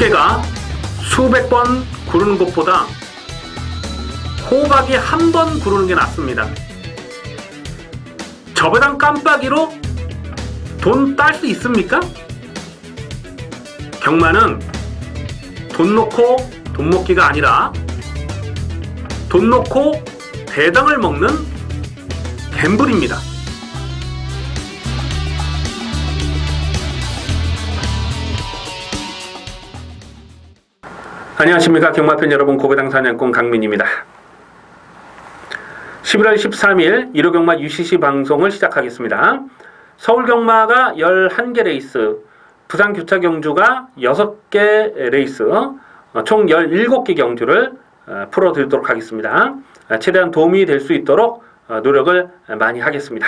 꽃게가 수백 번 구르는 것보다 호박이 한 번 구르는 게 낫습니다. 저배당 깜빡이로 돈 딸 수 있습니까? 경마는 돈 놓고 돈 먹기가 아니라 돈 놓고 배당을 먹는 갬블입니다. 안녕하십니까 경마팬 여러분, 고배당 사냥꾼 강민입니다. 11월 13일 일요경마 UCC 방송을 시작하겠습니다. 서울경마가 11개 레이스, 부산교차경주가 6개 레이스, 총 17개 경주를 풀어드리도록 하겠습니다. 최대한 도움이 될 수 있도록 노력을 많이 하겠습니다.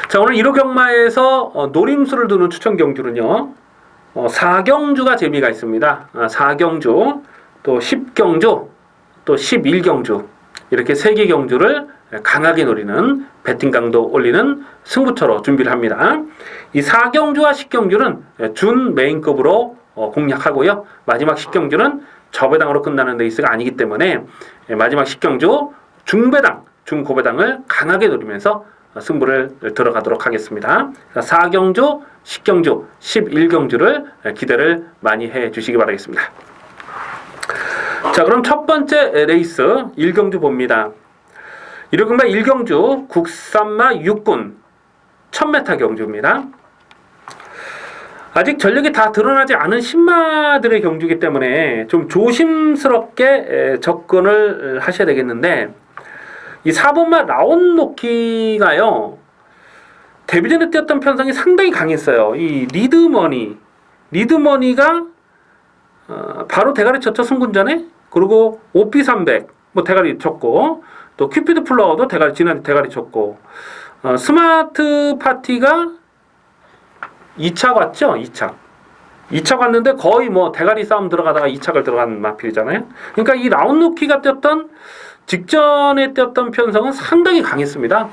자, 오늘 일요경마에서 노림수를 두는 추천 경주는요, 4경주가 재미가 있습니다. 4경주, 또 10경주, 또 11경주, 이렇게 3개 경주를 강하게 노리는, 배팅 강도 올리는 승부처로 준비를 합니다. 이 4경주와 10경주는 준 메인급으로 공략하고요. 마지막 10경주는 저배당으로 끝나는 레이스가 아니기 때문에 마지막 10경주 중배당, 중고배당을 강하게 노리면서 승부를 들어가도록 하겠습니다. 4경주, 10경주, 11경주를 기대를 많이 해 주시기 바라겠습니다. 자, 그럼 첫 번째 레이스 1경주 봅니다. 일요경마 1경주 국산마 6군 1000m 경주입니다. 아직 전력이 다 드러나지 않은 신마들의 경주이기 때문에 좀 조심스럽게 접근을 하셔야 되겠는데, 이 4번마 라온노키가요, 데뷔 전에 뛰었던 편성이 상당히 강했어요. 이 리드머니가 바로 대가리 쳤죠, 승군전에. 그리고 OP300 뭐 대가리 쳤고, 또 큐피드 플라워도 지난해 대가리 쳤고, 스마트 파티가 2차 갔죠. 2차 갔는데 거의 뭐 대가리 싸움 들어가다가 2차를 들어간 마필이잖아요. 그러니까 이 라운드키가 뛰었던 직전에 뛰었던 편성은 상당히 강했습니다.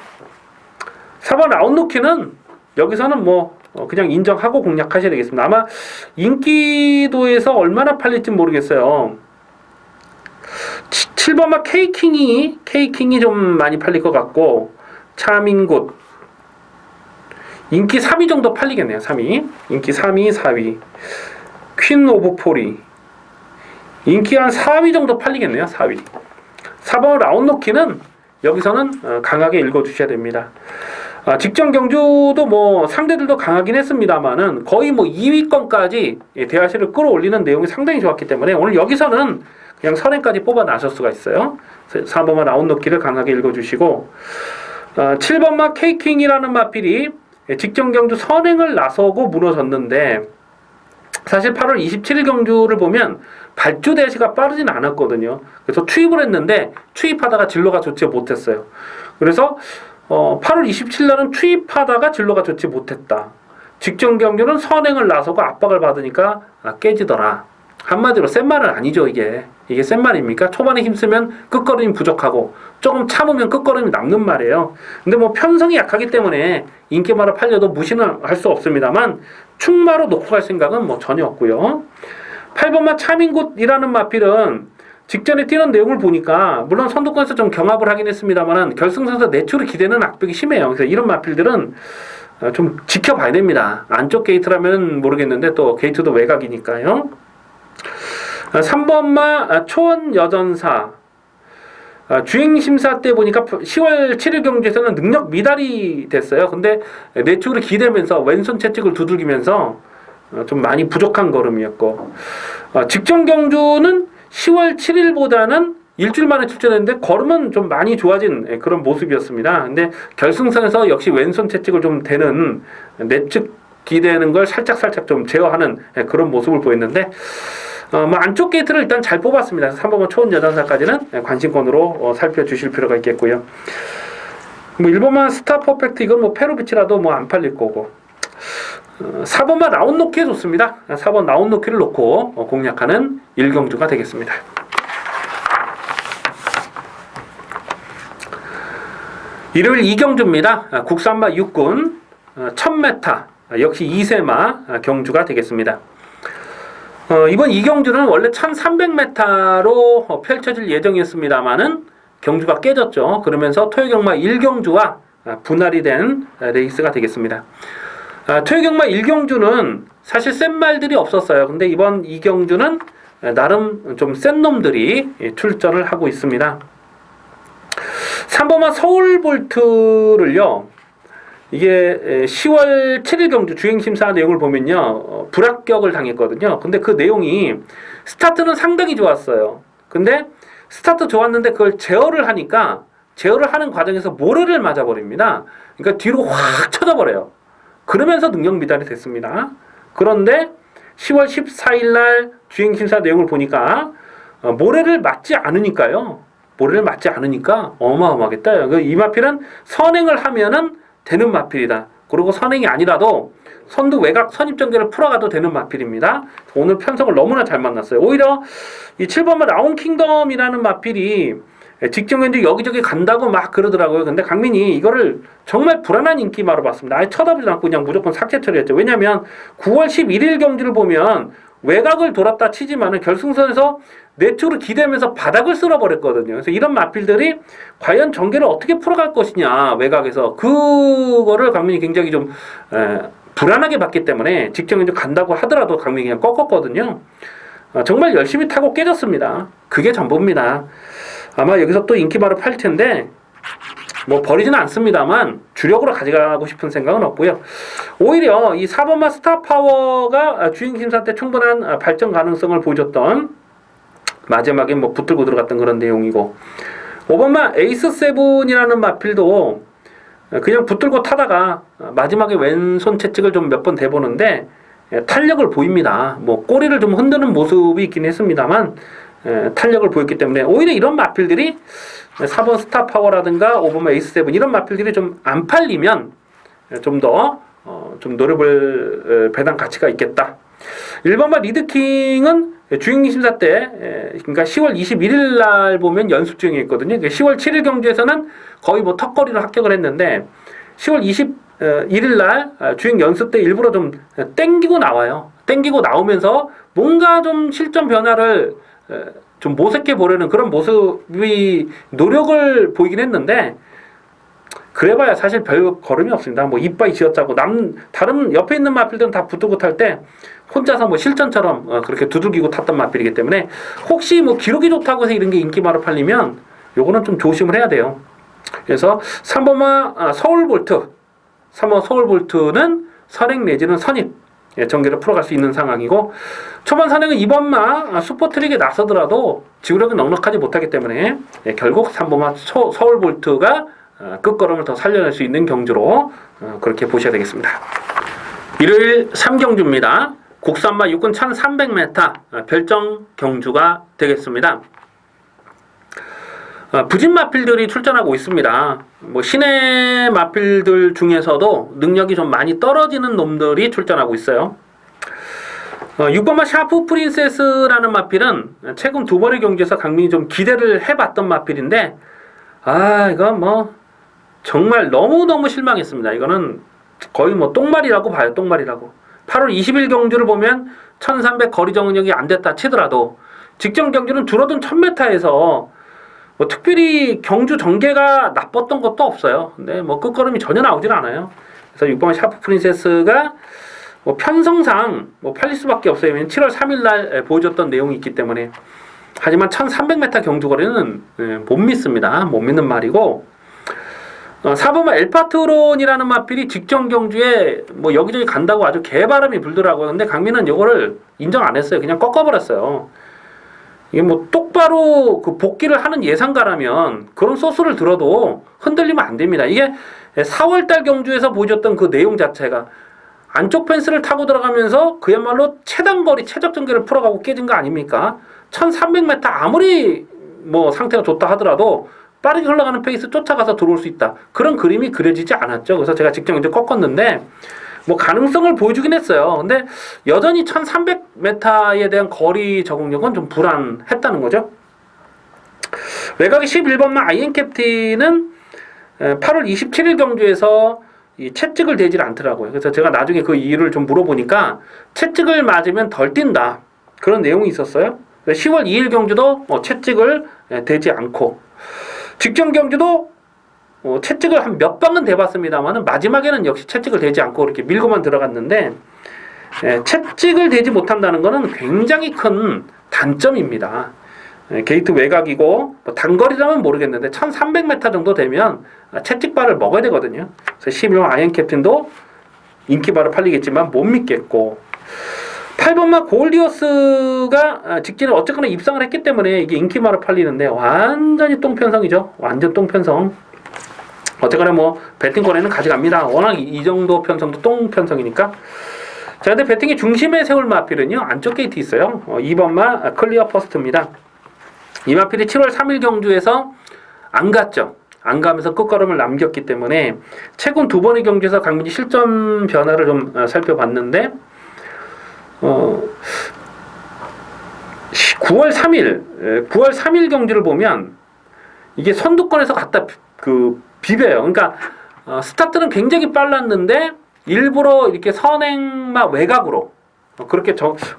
4번 라운드키는 여기서는 뭐 그냥 인정하고 공략하셔야 되겠습니다. 아마 인기도에서 얼마나 팔릴지 모르겠어요. 7번마 K킹이 좀 많이 팔릴 것 같고, 차밍굿 인기 3위 정도 팔리겠네요. 3위. 인기 3위, 4위. 퀸 오브 포리. 인기 한 4위 정도 팔리겠네요. 4위. 4번 라운드키는 여기서는 강하게 읽어주셔야 됩니다. 직전 경주도 뭐 상대들도 강하긴 했습니다만은 거의 뭐 2위권까지 대하시를 끌어올리는 내용이 상당히 좋았기 때문에 오늘 여기서는 그냥 선행까지 뽑아 나설 수가 있어요. 4번마 라운드키를 강하게 읽어주시고, 7번마 K킹이라는 마필이 직전 경주 선행을 나서고 무너졌는데, 사실 8월 27일 경주를 보면 발주 대시가 빠르진 않았거든요. 그래서 투입을 했는데 투입하다가 진로가 좋지 못했어요. 그래서 8월 27일 날은 투입하다가 진로가 좋지 못했다. 직전 경주는 선행을 나서고 압박을 받으니까 깨지더라. 한마디로 센 말은 아니죠. 이게 센 말입니까? 초반에 힘쓰면 끝걸음이 부족하고 조금 참으면 끝걸음이 남는 말이에요. 근데 뭐 편성이 약하기 때문에 인기마로 팔려도 무시는 할 수 없습니다만 충마로 놓고 갈 생각은 뭐 전혀 없고요. 8번마 차밍굿이라는 마필은 직전에 뛰는 내용을 보니까 물론 선두권에서 좀 경합을 하긴 했습니다만 결승선에서 내추럴 기대는 악벽이 심해요. 그래서 이런 마필들은 좀 지켜봐야 됩니다. 안쪽 게이트라면 모르겠는데 또 게이트도 외곽이니까요. 3번마 초원여전사, 주행심사 때 보니까 10월 7일 경주에서는 능력 미달이 됐어요. 근데 내축을 기대면서 왼손 채찍을 두들기면서 좀 많이 부족한 걸음이었고, 직전 경주는 10월 7일보다는 일주일 만에 출전했는데 걸음은 좀 많이 좋아진 그런 모습이었습니다. 근데 결승선에서 역시 왼손 채찍을 좀 대는 내측 기대는 걸 살짝 좀 제어하는 그런 모습을 보였는데, 뭐 안쪽 게이트를 일단 잘 뽑았습니다. 3번만 초원 여전사까지는 관심권으로 살펴주실 필요가 있겠고요. 뭐 1번만 스타 퍼펙트, 이건 뭐 페로비치라도 뭐 안 팔릴 거고, 4번만 라운드노키에 좋습니다. 4번 라운드노키를 놓고 공략하는 1경주가 되겠습니다. 일요일 2경주입니다. 국산마 6군 1000m 역시 2세마 경주가 되겠습니다. 이번 이 경주는 원래 1300m로 펼쳐질 예정이었습니다만은 경주가 깨졌죠. 그러면서 토요경마 1경주와 분할이 된 레이스가 되겠습니다. 토요경마 1경주는 사실 센 말들이 없었어요. 근데 이번 2경주는 나름 좀 센 놈들이 출전을 하고 있습니다. 3번마 서울볼트를요, 이게 10월 7일 경주 주행심사 내용을 보면요, 불합격을 당했거든요. 근데 그 내용이 스타트는 상당히 좋았어요. 근데 스타트 좋았는데 그걸 제어를 하니까 제어를 하는 과정에서 모래를 맞아버립니다. 그러니까 뒤로 확 쳐져버려요. 그러면서 능력 미달이 됐습니다. 그런데 10월 14일 날 주행심사 내용을 보니까 모래를 맞지 않으니까요. 모래를 맞지 않으니까 어마어마하겠다. 이 마필은 선행을 하면은 되는 마필이다. 그리고 선행이 아니라도 선두 외곽 선입전개를 풀어가도 되는 마필입니다. 오늘 편성을 너무나 잘 만났어요. 오히려 이 7번마 라운킹덤이라는 마필이 직전 경주 여기저기 간다고 막 그러더라고요. 근데 강민이 이거를 정말 불안한 인기마로 봤습니다. 아예 쳐다보지 않고 그냥 무조건 삭제 처리했죠. 왜냐하면 9월 11일 경주를 보면 외곽을 돌았다 치지만은 결승선에서 내쪽으로 기대면서 바닥을 쓸어버렸거든요. 그래서 이런 마필들이 과연 전개를 어떻게 풀어갈 것이냐, 외곽에서 그거를 강민이 굉장히 좀 불안하게 봤기 때문에 직전 경주 간다고 하더라도 강민이 그냥 꺾었거든요. 정말 열심히 타고 깨졌습니다. 그게 전부입니다. 아마 여기서 또 인기마를 팔 텐데 뭐 버리지는 않습니다만 주력으로 가져가고 싶은 생각은 없고요. 오히려 이 4번마 스타파워가 주행심사 때 충분한 발전 가능성을 보여줬던, 마지막에 뭐 붙들고 들어갔던 그런 내용이고, 5번마 에이스7이라는 마필도 그냥 붙들고 타다가 마지막에 왼손 채찍을 좀 몇 번 대보는데 탄력을 보입니다. 뭐 꼬리를 좀 흔드는 모습이 있긴 했습니다만 탄력을 보였기 때문에 오히려 이런 마필들이 4번 스타파워라든가 5번마 에이스7 이런 마필들이 좀 안 팔리면 좀 더 좀 노려볼 배당 가치가 있겠다. 1번마 리드킹은 주행심사 때, 그러니까 10월 21일 날 보면 연습 주행했거든요. 10월 7일 경주에서는 거의 뭐 턱걸이로 합격을 했는데 10월 21일 날 주행 연습 때 일부러 좀 땡기고 나와요. 땡기고 나오면서 뭔가 좀 실전 변화를 좀 모색해 보려는 그런 모습이 노력을 보이긴 했는데 그래봐야 사실 별 걸음이 없습니다. 뭐 이빠이 지었자고 다른 옆에 있는 마필들은 다 붙들고 탈 때 혼자서 뭐 실전처럼 그렇게 두들기고 탔던 마필이기 때문에 혹시 뭐 기록이 좋다고 해서 이런 게 인기마로 팔리면 요거는 좀 조심을 해야 돼요. 그래서 3번마 서울볼트, 3번 서울볼트는 선행 내지는 선입 전개를 풀어갈 수 있는 상황이고, 초반 선행은 2번마 슈퍼트릭에 나서더라도 지구력이 넉넉하지 못하기 때문에 결국 3번마 서울볼트가 끝걸음을 더 살려낼 수 있는 경주로 그렇게 보셔야 되겠습니다. 일요일 3경주입니다. 국산마 육군 1300m 별정 경주가 되겠습니다. 부진 마필들이 출전하고 있습니다. 뭐 시내 마필들 중에서도 능력이 좀 많이 떨어지는 놈들이 출전하고 있어요. 6번마 샤프 프린세스라는 마필은 최근 두 번의 경주에서 강민이 좀 기대를 해봤던 마필인데 이건 뭐 정말 너무너무 실망했습니다. 이거는 거의 뭐 똥말이라고 봐요. 똥말이라고. 8월 20일 경주를 보면 1300 거리 정력이 안 됐다 치더라도 직전 경주는 줄어든 1000m에서 뭐 특별히 경주 전개가 나빴던 것도 없어요. 근데 뭐 끝걸음이 전혀 나오질 않아요. 그래서 6번 샤프 프린세스가 뭐 편성상 뭐 팔릴 수밖에 없어요. 7월 3일 날 보여줬던 내용이 있기 때문에. 하지만 1300m 경주 거리는 못 믿습니다. 못 믿는 말이고, 4번마 엘파트론이라는 마필이 직전 경주에 뭐 여기저기 간다고 아주 개바람이 불더라고요. 근데 강민은 이거를 인정 안 했어요. 그냥 꺾어버렸어요. 이게 뭐 똑바로 그 복귀를 하는 예상가라면 그런 소스를 들어도 흔들리면 안 됩니다. 이게 4월달 경주에서 보여줬던 그 내용 자체가 안쪽 펜스를 타고 들어가면서 그야말로 최단거리 최적 전개를 풀어가고 깨진 거 아닙니까? 1300m 아무리 뭐 상태가 좋다 하더라도 빠르게 흘러가는 페이스 쫓아가서 들어올 수 있다. 그런 그림이 그려지지 않았죠. 그래서 제가 직접 이제 꺾었는데 뭐 가능성을 보여주긴 했어요. 근데 여전히 1300m에 대한 거리 적응력은 좀 불안했다는 거죠. 외곽의 11번마 아이엔 캡틴은 8월 27일 경주에서 이 채찍을 대질 않더라고요. 그래서 제가 나중에 그 이유를 좀 물어보니까 채찍을 맞으면 덜 뛴다. 그런 내용이 있었어요. 10월 2일 경주도 채찍을 대지 않고, 직전 경주도 채찍을 한 몇 방은 대봤습니다만 마지막에는 역시 채찍을 대지 않고 이렇게 밀고만 들어갔는데, 채찍을 대지 못한다는 것은 굉장히 큰 단점입니다. 게이트 외곽이고 단거리라면 모르겠는데 1300m 정도 되면 채찍발을 먹어야 되거든요. 그래서 11번 아이언 캡틴도 인기발을 팔리겠지만 못 믿겠고, 8번마 골디어스가 직전에 어쨌거나 입상을 했기 때문에 이게 인기발을 팔리는데 완전히 똥편성이죠. 완전 똥편성. 어쨌거나 뭐 배팅권에는 가져갑니다. 워낙 이 정도 편성도 똥편성이니까. 자, 근데 배팅의 중심에 세울 마필은요, 안쪽 게이트 있어요. 2번마 클리어 퍼스트입니다. 이 마필이 7월 3일 경주에서 안 갔죠. 안 가면서 끝걸음을 남겼기 때문에 최근 두 번의 경주에서 강민이 실점 변화를 좀 살펴봤는데, 9월 3일 경주를 보면 이게 선두권에서 갖다 비벼요. 그러니까 스타트는 굉장히 빨랐는데 일부러 이렇게 선행마 외곽으로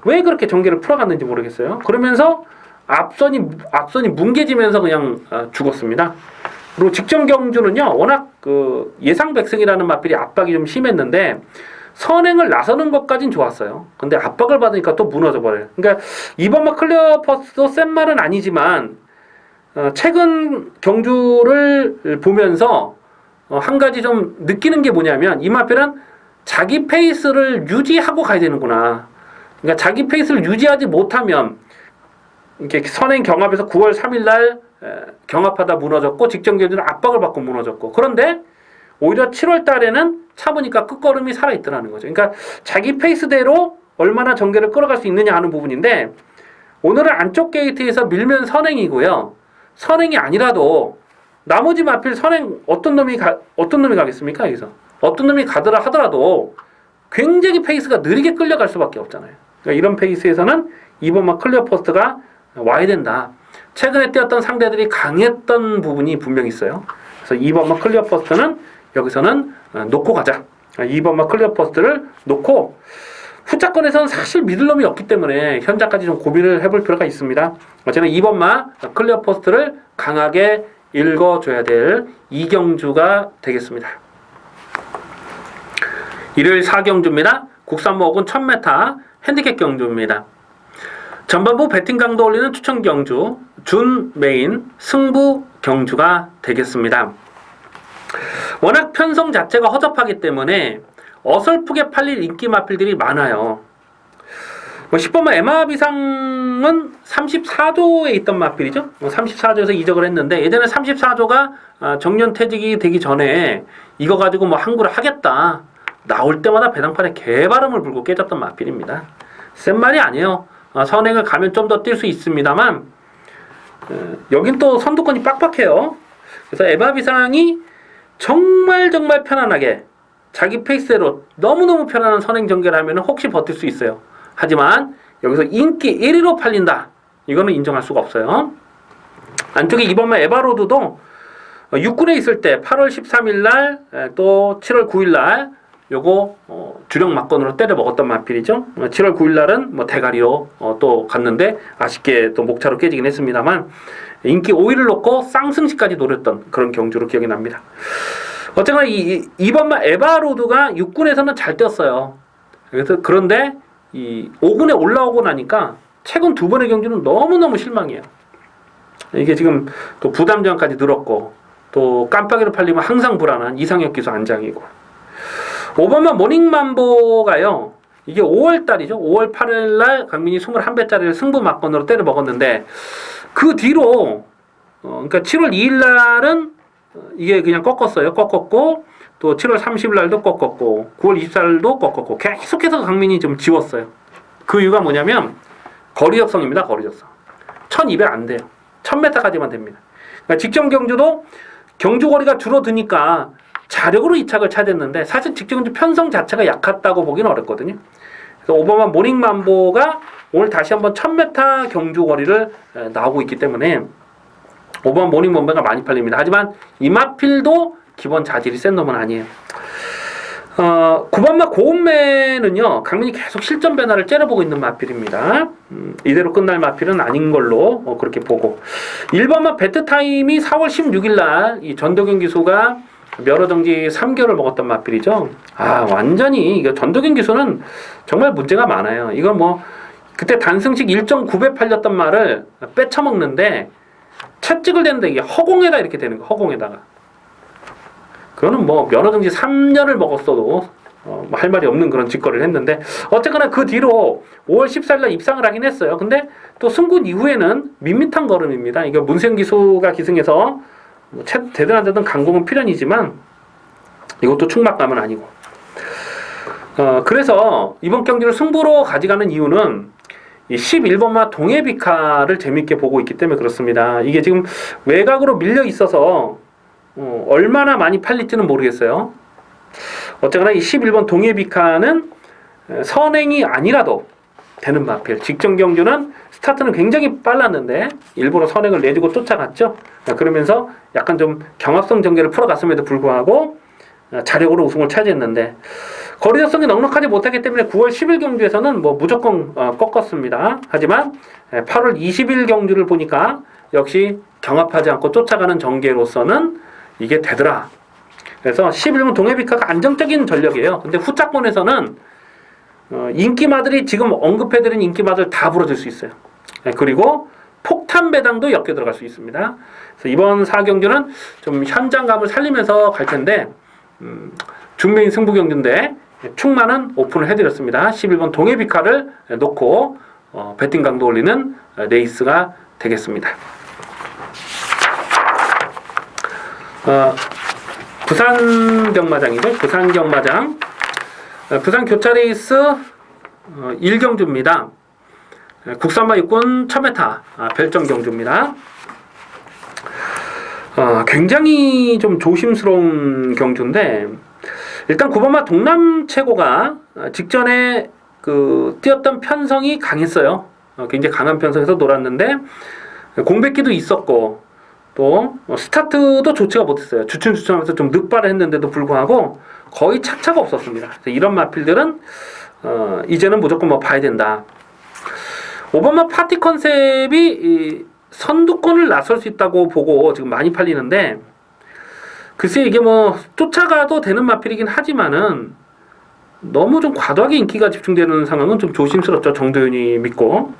왜 그렇게 전개를 풀어갔는지 모르겠어요. 그러면서 앞선이 뭉개지면서 그냥 죽었습니다. 그리고 직전 경주는요, 워낙 예상 백승이라는 마필이 압박이 좀 심했는데 선행을 나서는 것까진 좋았어요. 근데 압박을 받으니까 또 무너져 버려요. 그러니까 이번 클리어 퍼스도 센 말은 아니지만 최근 경주를 보면서 한 가지 좀 느끼는 게 뭐냐면, 이 마필은 자기 페이스를 유지하고 가야 되는구나. 그러니까 자기 페이스를 유지하지 못하면 이렇게 선행 경합에서 9월 3일 날 경합하다 무너졌고, 직전 경주는 압박을 받고 무너졌고, 그런데 오히려 7월 달에는 참으니까 끝걸음이 살아있더라는 거죠. 그러니까 자기 페이스대로 얼마나 전개를 끌어갈 수 있느냐 하는 부분인데, 오늘은 안쪽 게이트에서 밀면 선행이고요. 선행이 아니라도 나머지 마필 선행 어떤 놈이 가겠습니까? 여기서 어떤 놈이 가더라 하더라도 굉장히 페이스가 느리게 끌려갈 수밖에 없잖아요. 그러니까 이런 페이스에서는 이번 클리어 퍼스트가 와야 된다. 최근에 뛰었던 상대들이 강했던 부분이 분명히 있어요. 그래서 2번마 클리어 퍼스트는 여기서는 놓고 가자. 2번마 클리어 퍼스트를 놓고, 후자권에서는 사실 믿을 놈이 없기 때문에 현재까지 좀 고민을 해볼 필요가 있습니다. 어쨌든 2번마 클리어 퍼스트를 강하게 읽어줘야 될 이경주가 되겠습니다. 일요일 4경주입니다. 국산모 혹은 1000m 핸디캡 경주입니다. 전반부 배팅 강도 올리는 추천 경주, 준 메인 승부 경주가 되겠습니다. 워낙 편성 자체가 허접하기 때문에 어설프게 팔릴 인기 마필들이 많아요. 10번마 에마비상은 34조에 있던 마필이죠. 34조에서 이적을 했는데, 예전에 34조가 정년퇴직이 되기 전에 이거 가지고 항구를 하겠다, 나올 때마다 배당판에 개바람을 불고 깨졌던 마필입니다. 센 말이 아니에요. 선행을 가면 좀 더 뛸 수 있습니다만, 여긴 또 선두권이 빡빡해요. 그래서 에마비상이 정말 편안하게 자기 페이스대로 너무너무 편안한 선행 전개를 하면 혹시 버틸 수 있어요. 하지만 여기서 인기 1위로 팔린다, 이거는 인정할 수가 없어요. 안쪽에 2번마 에바로드도 6군에 있을 때 8월 13일 날 또 7월 9일 날 요거 주력 막건으로 때려 먹었던 마필이죠. 7월 9일 날은 대가리로 또 갔는데 아쉽게 또 목차로 깨지긴 했습니다만, 인기 5위를 놓고 쌍승시까지 노렸던 그런 경주로 기억이 납니다. 어쨌거나 이번마 에바로드가 6군에서는 잘 뛰었어요. 그런데 이 5군에 올라오고 나니까 최근 두 번의 경주는 너무너무 실망이에요. 이게 지금 또 부담전까지 늘었고, 또 깜빡이로 팔리면 항상 불안한 이상혁 기수 안장이고, 5번마 모닝맘보가요, 이게 5월 달이죠. 5월 8일 날 강민이 21배짜리를 승부 막건으로 때려 먹었는데, 그 뒤로 그러니까 7월 2일 날은 이게 그냥 꺾었고, 또 7월 30일 날도 꺾었고, 9월 24일도 꺾었고, 계속해서 강민이 좀 지웠어요. 그 이유가 뭐냐면 거리적성입니다. 거리적성. 1200 안 돼요. 1000m까지만 됩니다. 그러니까 직전 경주도 경주 거리가 줄어드니까 자력으로 이착을 차지했는데, 사실 직전 경주 편성 자체가 약했다고 보기는 어렵거든요. 그래서 오버마 모닝맘보가 오늘 다시 한번 1000m 경주 거리를 나오고 있기 때문에 오버마 모닝맘보가 많이 팔립니다. 하지만 이마필도 기본 자질이 센 놈은 아니에요. 9번마 고운매는요, 강민이 계속 실전 변화를 째려보고 있는 마필입니다. 이대로 끝날 마필은 아닌 걸로 그렇게 보고. 1번마 배트타임이 4월 16일 날 이 전도경 기수가 멸어정지 3개월을 먹었던 마필이죠. 완전히 이거 전도경 기수는 정말 문제가 많아요. 이건 뭐 그때 단승식 1.9배 팔렸던 말을 빼쳐먹는데 채찍을 대는데 이게 허공에다 이렇게 되는 거, 허공에다가. 그거는 뭐 면허정지 3년을 먹었어도 할 말이 없는 그런 짓거리를 했는데, 어쨌거나 그 뒤로 5월 14일 날 입상을 하긴 했어요. 근데 또 승군 이후에는 밋밋한 걸음입니다. 이거 문세영 기수가 기승해서 뭐 대단하다던 강공은 필연이지만 이것도 충막감은 아니고. 그래서 이번 경기를 승부로 가져가는 이유는 이 11번마 동해비카를 재밌게 보고 있기 때문에 그렇습니다. 이게 지금 외곽으로 밀려 있어서 얼마나 많이 팔릴지는 모르겠어요. 어쨌거나 이 11번 동해비카는 선행이 아니라도 되는 마필. 직전 경주는 스타트는 굉장히 빨랐는데 일부러 선행을 내주고 쫓아갔죠. 그러면서 약간 좀 경합성 전개를 풀어갔음에도 불구하고 자력으로 우승을 차지했는데, 거리적성이 넉넉하지 못하기 때문에 9월 10일 경주에서는 뭐 무조건 꺾었습니다. 하지만 8월 20일 경주를 보니까 역시 경합하지 않고 쫓아가는 전개로서는 이게 되더라. 그래서 11번 동해비카가 안정적인 전력이에요. 근데 후차권에서는 인기마들이 지금 언급해드린 인기마들 다 부러질 수 있어요. 그리고 폭탄 배당도 엮여 들어갈 수 있습니다. 그래서 이번 4경주는 좀 현장감을 살리면서 갈 텐데, 중매인 승부 경주인데 충만은 오픈을 해드렸습니다. 11번 동해비카를 놓고 배팅 강도 올리는 레이스가 되겠습니다. 부산 경마장이죠. 부산 경마장. 부산 교차 레이스 1경주입니다. 국산마 육군 1000m 별점 경주입니다. 굉장히 좀 조심스러운 경주인데, 일단 9번마 동남 최고가 직전에 뛰었던 편성이 강했어요. 굉장히 강한 편성에서 놀았는데 공백기도 있었고 또 스타트도 좋지가 못했어요. 주춤주춤하면서 좀 늑발을 했는데도 불구하고 거의 착차가 없었습니다. 그래서 이런 마필들은 이제는 무조건 뭐 봐야 된다. 5번마 파티 컨셉이 선두권을 나설 수 있다고 보고 지금 많이 팔리는데, 글쎄 이게 뭐 쫓아가도 되는 마필이긴 하지만은 너무 좀 과도하게 인기가 집중되는 상황은 좀 조심스럽죠. 정도윤이 믿고.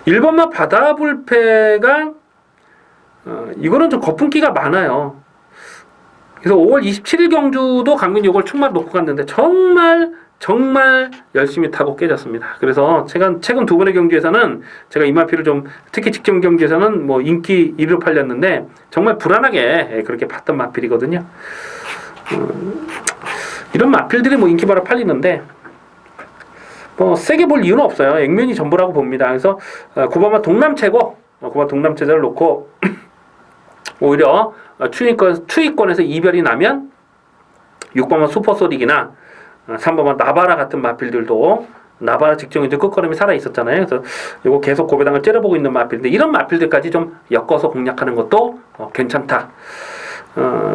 1번마 바다불패가 이거는 좀 거품기가 많아요. 그래서 5월 27일 경주도 강민이 이걸 충만 놓고 갔는데 정말 열심히 타고 깨졌습니다. 그래서 최근 두 번의 경주에서는 제가 이 마필을 좀, 특히 직전 경주에서는 뭐 인기 1위로 팔렸는데 정말 불안하게 그렇게 봤던 마필이거든요. 이런 마필들이 뭐 인기 바로 팔리는데 뭐 세게 볼 이유는 없어요. 액면이 전부라고 봅니다. 그래서 9번마 동남 최고, 9번마 동남 최고를 놓고 오히려 추위권에서 이별이 나면 6번마 슈퍼소닉이나 3번마 나바라 같은 마필들도, 나바라 직전에도 끝걸음이 살아있었잖아요. 그래서 이거 계속 고배당을 째려보고 있는 마필인데, 이런 마필들까지 좀 엮어서 공략하는 것도 괜찮다.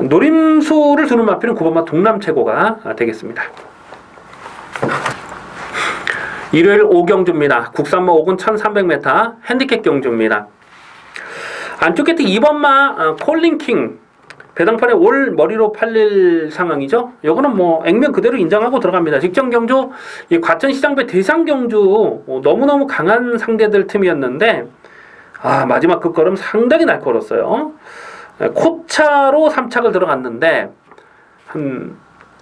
노림수를 두는 마필은 9번마 동남 최고가 되겠습니다. 일요일 5경주입니다. 국산마 5군 1300m 핸디캡 경주입니다. 안쪽 끝에 2번마 콜링킹 배당판에 올 머리로 팔릴 상황이죠. 요거는 뭐 액면 그대로 인정하고 들어갑니다. 직전 경주 이 과천시장배 대상 경주 너무너무 강한 상대들 틈이었는데 마지막 끝걸음 상당히 날카로웠어요. 코차로 3착을 들어갔는데 한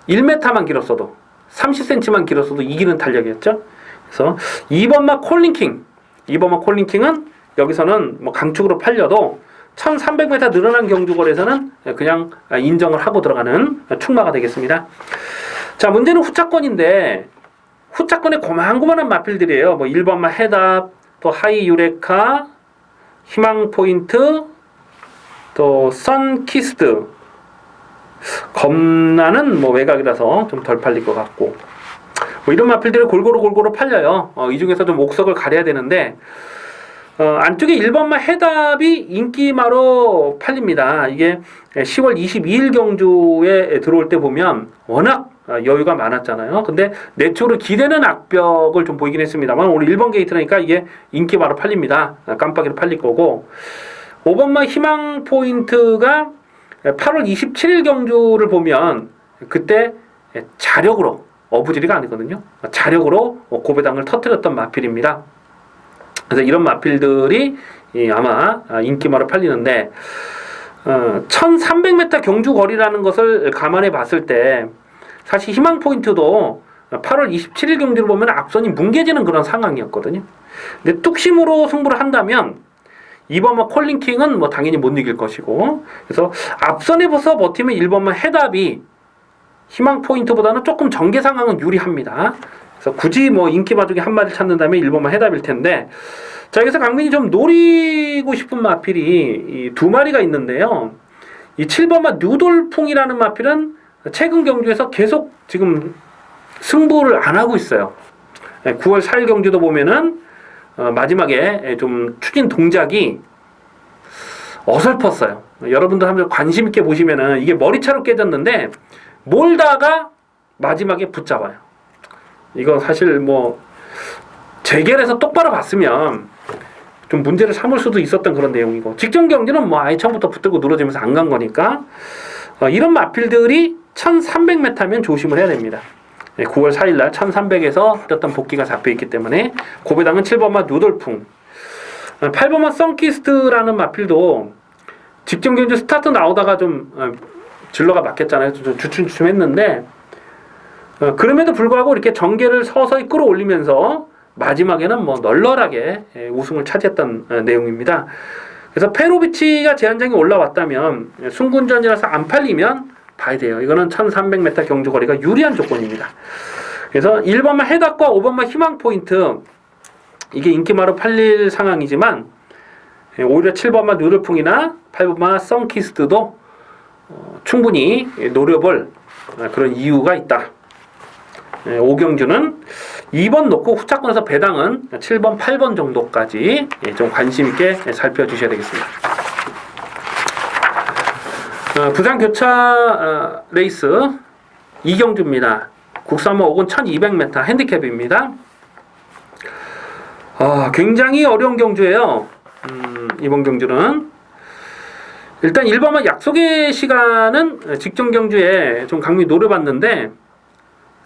1m만 길었어도, 30cm만 길었어도 이기는 탄력이었죠. 그래서 2번마 콜링킹은 여기서는 뭐 강축으로 팔려도 1300m 늘어난 경주거리에서는 그냥 인정을 하고 들어가는 충마가 되겠습니다. 자, 문제는 후차권인데, 후차권에 고만고만한 마필들이에요. 뭐 1번마 해답, 또 하이 유레카, 희망포인트, 또 선키스드. 겁나는 뭐 외곽이라서 좀 덜 팔릴 것 같고, 뭐 이런 마필들이 골고루 팔려요. 이 중에서 좀 옥석을 가려야 되는데, 안쪽에 1번마 해답이 인기마로 팔립니다. 이게 10월 22일 경주에 들어올 때 보면 워낙 여유가 많았잖아요. 근데 내추로 기대는 악벽을 좀 보이긴 했습니다만 오늘 1번 게이트라니까 이게 인기 바로 팔립니다. 깜빡이로 팔릴 거고 5번마 희망 포인트가 8월 27일 경주를 보면 그때 자력으로 어부지리가 아니거든요. 자력으로 고배당을 터뜨렸던 마필입니다. 그래서 이런 마필들이 아마 인기마로 팔리는데 1300m 경주 거리라는 것을 감안해 봤을 때 사실 희망 포인트도 8월 27일 경주를 보면 앞선이 뭉개지는 그런 상황이었거든요. 근데 뚝심으로 승부를 한다면 이번만 콜린킹은 뭐 당연히 못 이길 것이고 그래서 앞선에 벌써 버티면 1번만 해답이 희망 포인트보다는 조금 전개 상황은 유리합니다. 그래서 굳이 뭐 인기 바둑이 한 마리 찾는다면 1번만 해답일 텐데 자 여기서 강민이 좀 노리고 싶은 마필이 이 두 마리가 있는데요. 이 7번만 누돌풍이라는 마필은 최근 경주에서 계속 지금 승부를 안 하고 있어요. 9월 4일 경주도 보면은 마지막에 좀 추진 동작이 어설펐어요. 여러분들 한번 관심 있게 보시면은 이게 머리차로 깨졌는데 몰다가 마지막에 붙잡아요. 이거 사실 뭐 재결해서 똑바로 봤으면 좀 문제를 삼을 수도 있었던 그런 내용이고 직전 경기는 뭐 아예 처음부터 붙들고 늘어지면서 안 간 거니까 이런 마필들이 1300m면 조심을 해야 됩니다. 9월 4일날 1300에서 어떤 복귀가 잡혀있기 때문에 고배당은 7번마 누돌풍 8번마 썬키스트라는 마필도 직전 경기 스타트 나오다가 좀 질러가 막혔잖아요. 좀 주춤주춤했는데 그럼에도 불구하고 이렇게 전개를 서서히 끌어올리면서 마지막에는 뭐 널널하게 우승을 차지했던 내용입니다. 그래서 페로비치가 제한장에 올라왔다면 순군전이라서 안 팔리면 봐야 돼요. 이거는 1300m 경주 거리가 유리한 조건입니다. 그래서 1번만 해답과 5번만 희망 포인트 이게 인기마로 팔릴 상황이지만 오히려 7번만 누들풍이나 8번만 썬키스트도 충분히 노려볼 그런 이유가 있다. 5경주는 2번 놓고 후차권에서 배당은 7번, 8번 정도까지 좀 관심 있게 살펴주셔야 되겠습니다. 부산 교차 레이스 2경주입니다. 국산모 5군 1200m 핸디캡입니다. 굉장히 어려운 경주예요. 이번 경주는 일단 1번만 약속의 시간은 직전 경주에 좀 강미 노려봤는데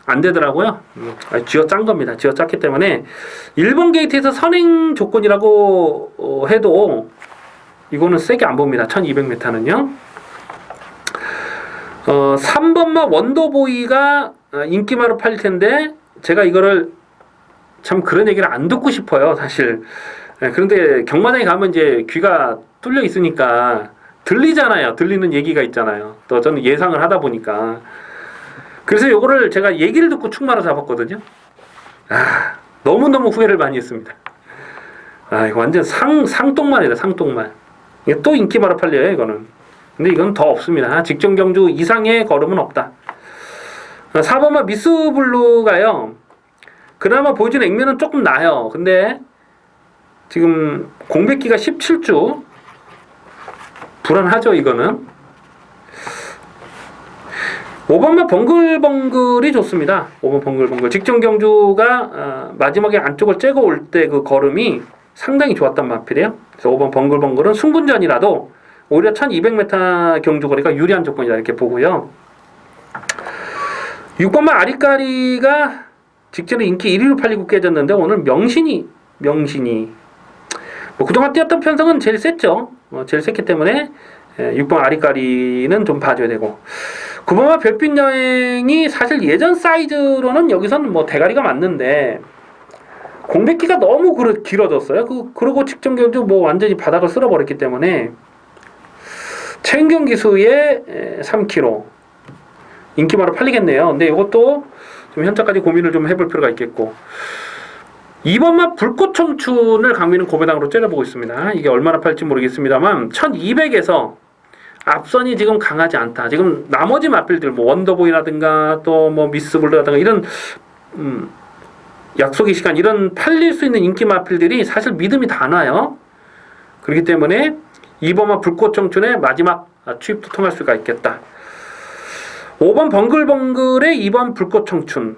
안 되더라고요. 쥐어 짠 겁니다. 쥐어 짰기 때문에 1번 게이트에서 선행 조건이라고 해도 이거는 세게 안 봅니다. 1200m는요. 3번마 원더보이가 인기마로 팔릴 텐데 제가 이거를 참 그런 얘기를 안 듣고 싶어요. 사실. 그런데 경마장에 가면 이제 귀가 뚫려 있으니까 들리잖아요. 들리는 얘기가 있잖아요. 또 저는 예상을 하다 보니까 그래서 요거를 제가 얘기를 듣고 축마로 잡았거든요. 너무너무 후회를 많이 했습니다. 이거 완전 상똥만이다, 상똥만. 이게 또 인기마로 팔려요, 이거는. 근데 이건 더 없습니다. 직전 경주 이상의 걸음은 없다. 4번마 미스블루가요. 그나마 보여준 액면은 조금 나아요. 근데 지금 공백기가 17주. 불안하죠, 이거는. 5번만 번글번글이 좋습니다. 5번 번글번글. 직전 경주가 마지막에 안쪽을 째고 올 때 그 걸음이 상당히 좋았단 마필이에요. 그래서 5번 번글번글은 순군전이라도 오히려 1200m 경주 거리가 유리한 조건이다 이렇게 보고요. 6번만 아리까리가 직전에 인기 1위로 팔리고 깨졌는데 오늘 명신이 뭐 그동안 뛰었던 편성은 제일 셌죠. 제일 셌기 때문에 6번 아리까리는 좀 봐줘야 되고 9번만 별빛 여행이 사실 예전 사이즈로는 여기서는 뭐 대가리가 맞는데 공백기가 너무 길어졌어요. 그리고 직전 경주 뭐 완전히 바닥을 쓸어버렸기 때문에 최은경 기수의 3kg 인기마로 팔리겠네요. 근데 이것도 좀 현재까지 고민을 좀 해볼 필요가 있겠고 2번만 불꽃 청춘을 강민은 고배당으로 째려보고 있습니다. 이게 얼마나 팔지 모르겠습니다만 1200에서 앞선이 지금 강하지 않다. 지금 나머지 마필들 뭐 원더보이라든가 또 뭐 미스블루라든가 이런 약속의 시간 이런 팔릴 수 있는 인기 마필들이 사실 믿음이 다 나요. 그렇기 때문에 2번만 불꽃 청춘의 마지막 취입도 통할 수가 있겠다. 5번 벙글벙글의 2번 불꽃 청춘.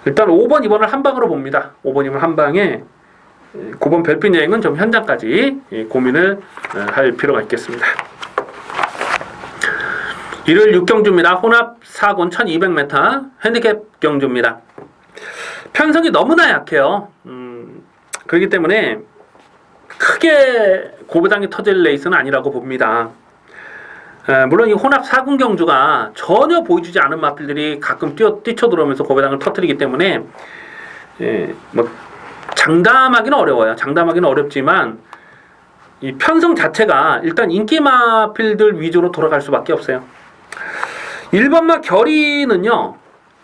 일단 5번, 2번을 한 방으로 봅니다. 5번, 2번 한 방에 9번 별빛 여행은 좀 현장까지 고민을 할 필요가 있겠습니다. 일요일 6경주입니다. 혼합 4군 1200m 핸디캡 경주입니다. 편성이 너무나 약해요. 그렇기 때문에 크게 고배당이 터질 레이스는 아니라고 봅니다. 물론 이 혼합 4군 경주가 전혀 보여주지 않은 마필들이 가끔 뛰쳐들어오면서 고배당을 터뜨리기 때문에 뭐 장담하기는 어려워요. 장담하기는 어렵지만 이 편성 자체가 일단 인기 마필들 위주로 돌아갈 수밖에 없어요. 1번마 결의는요,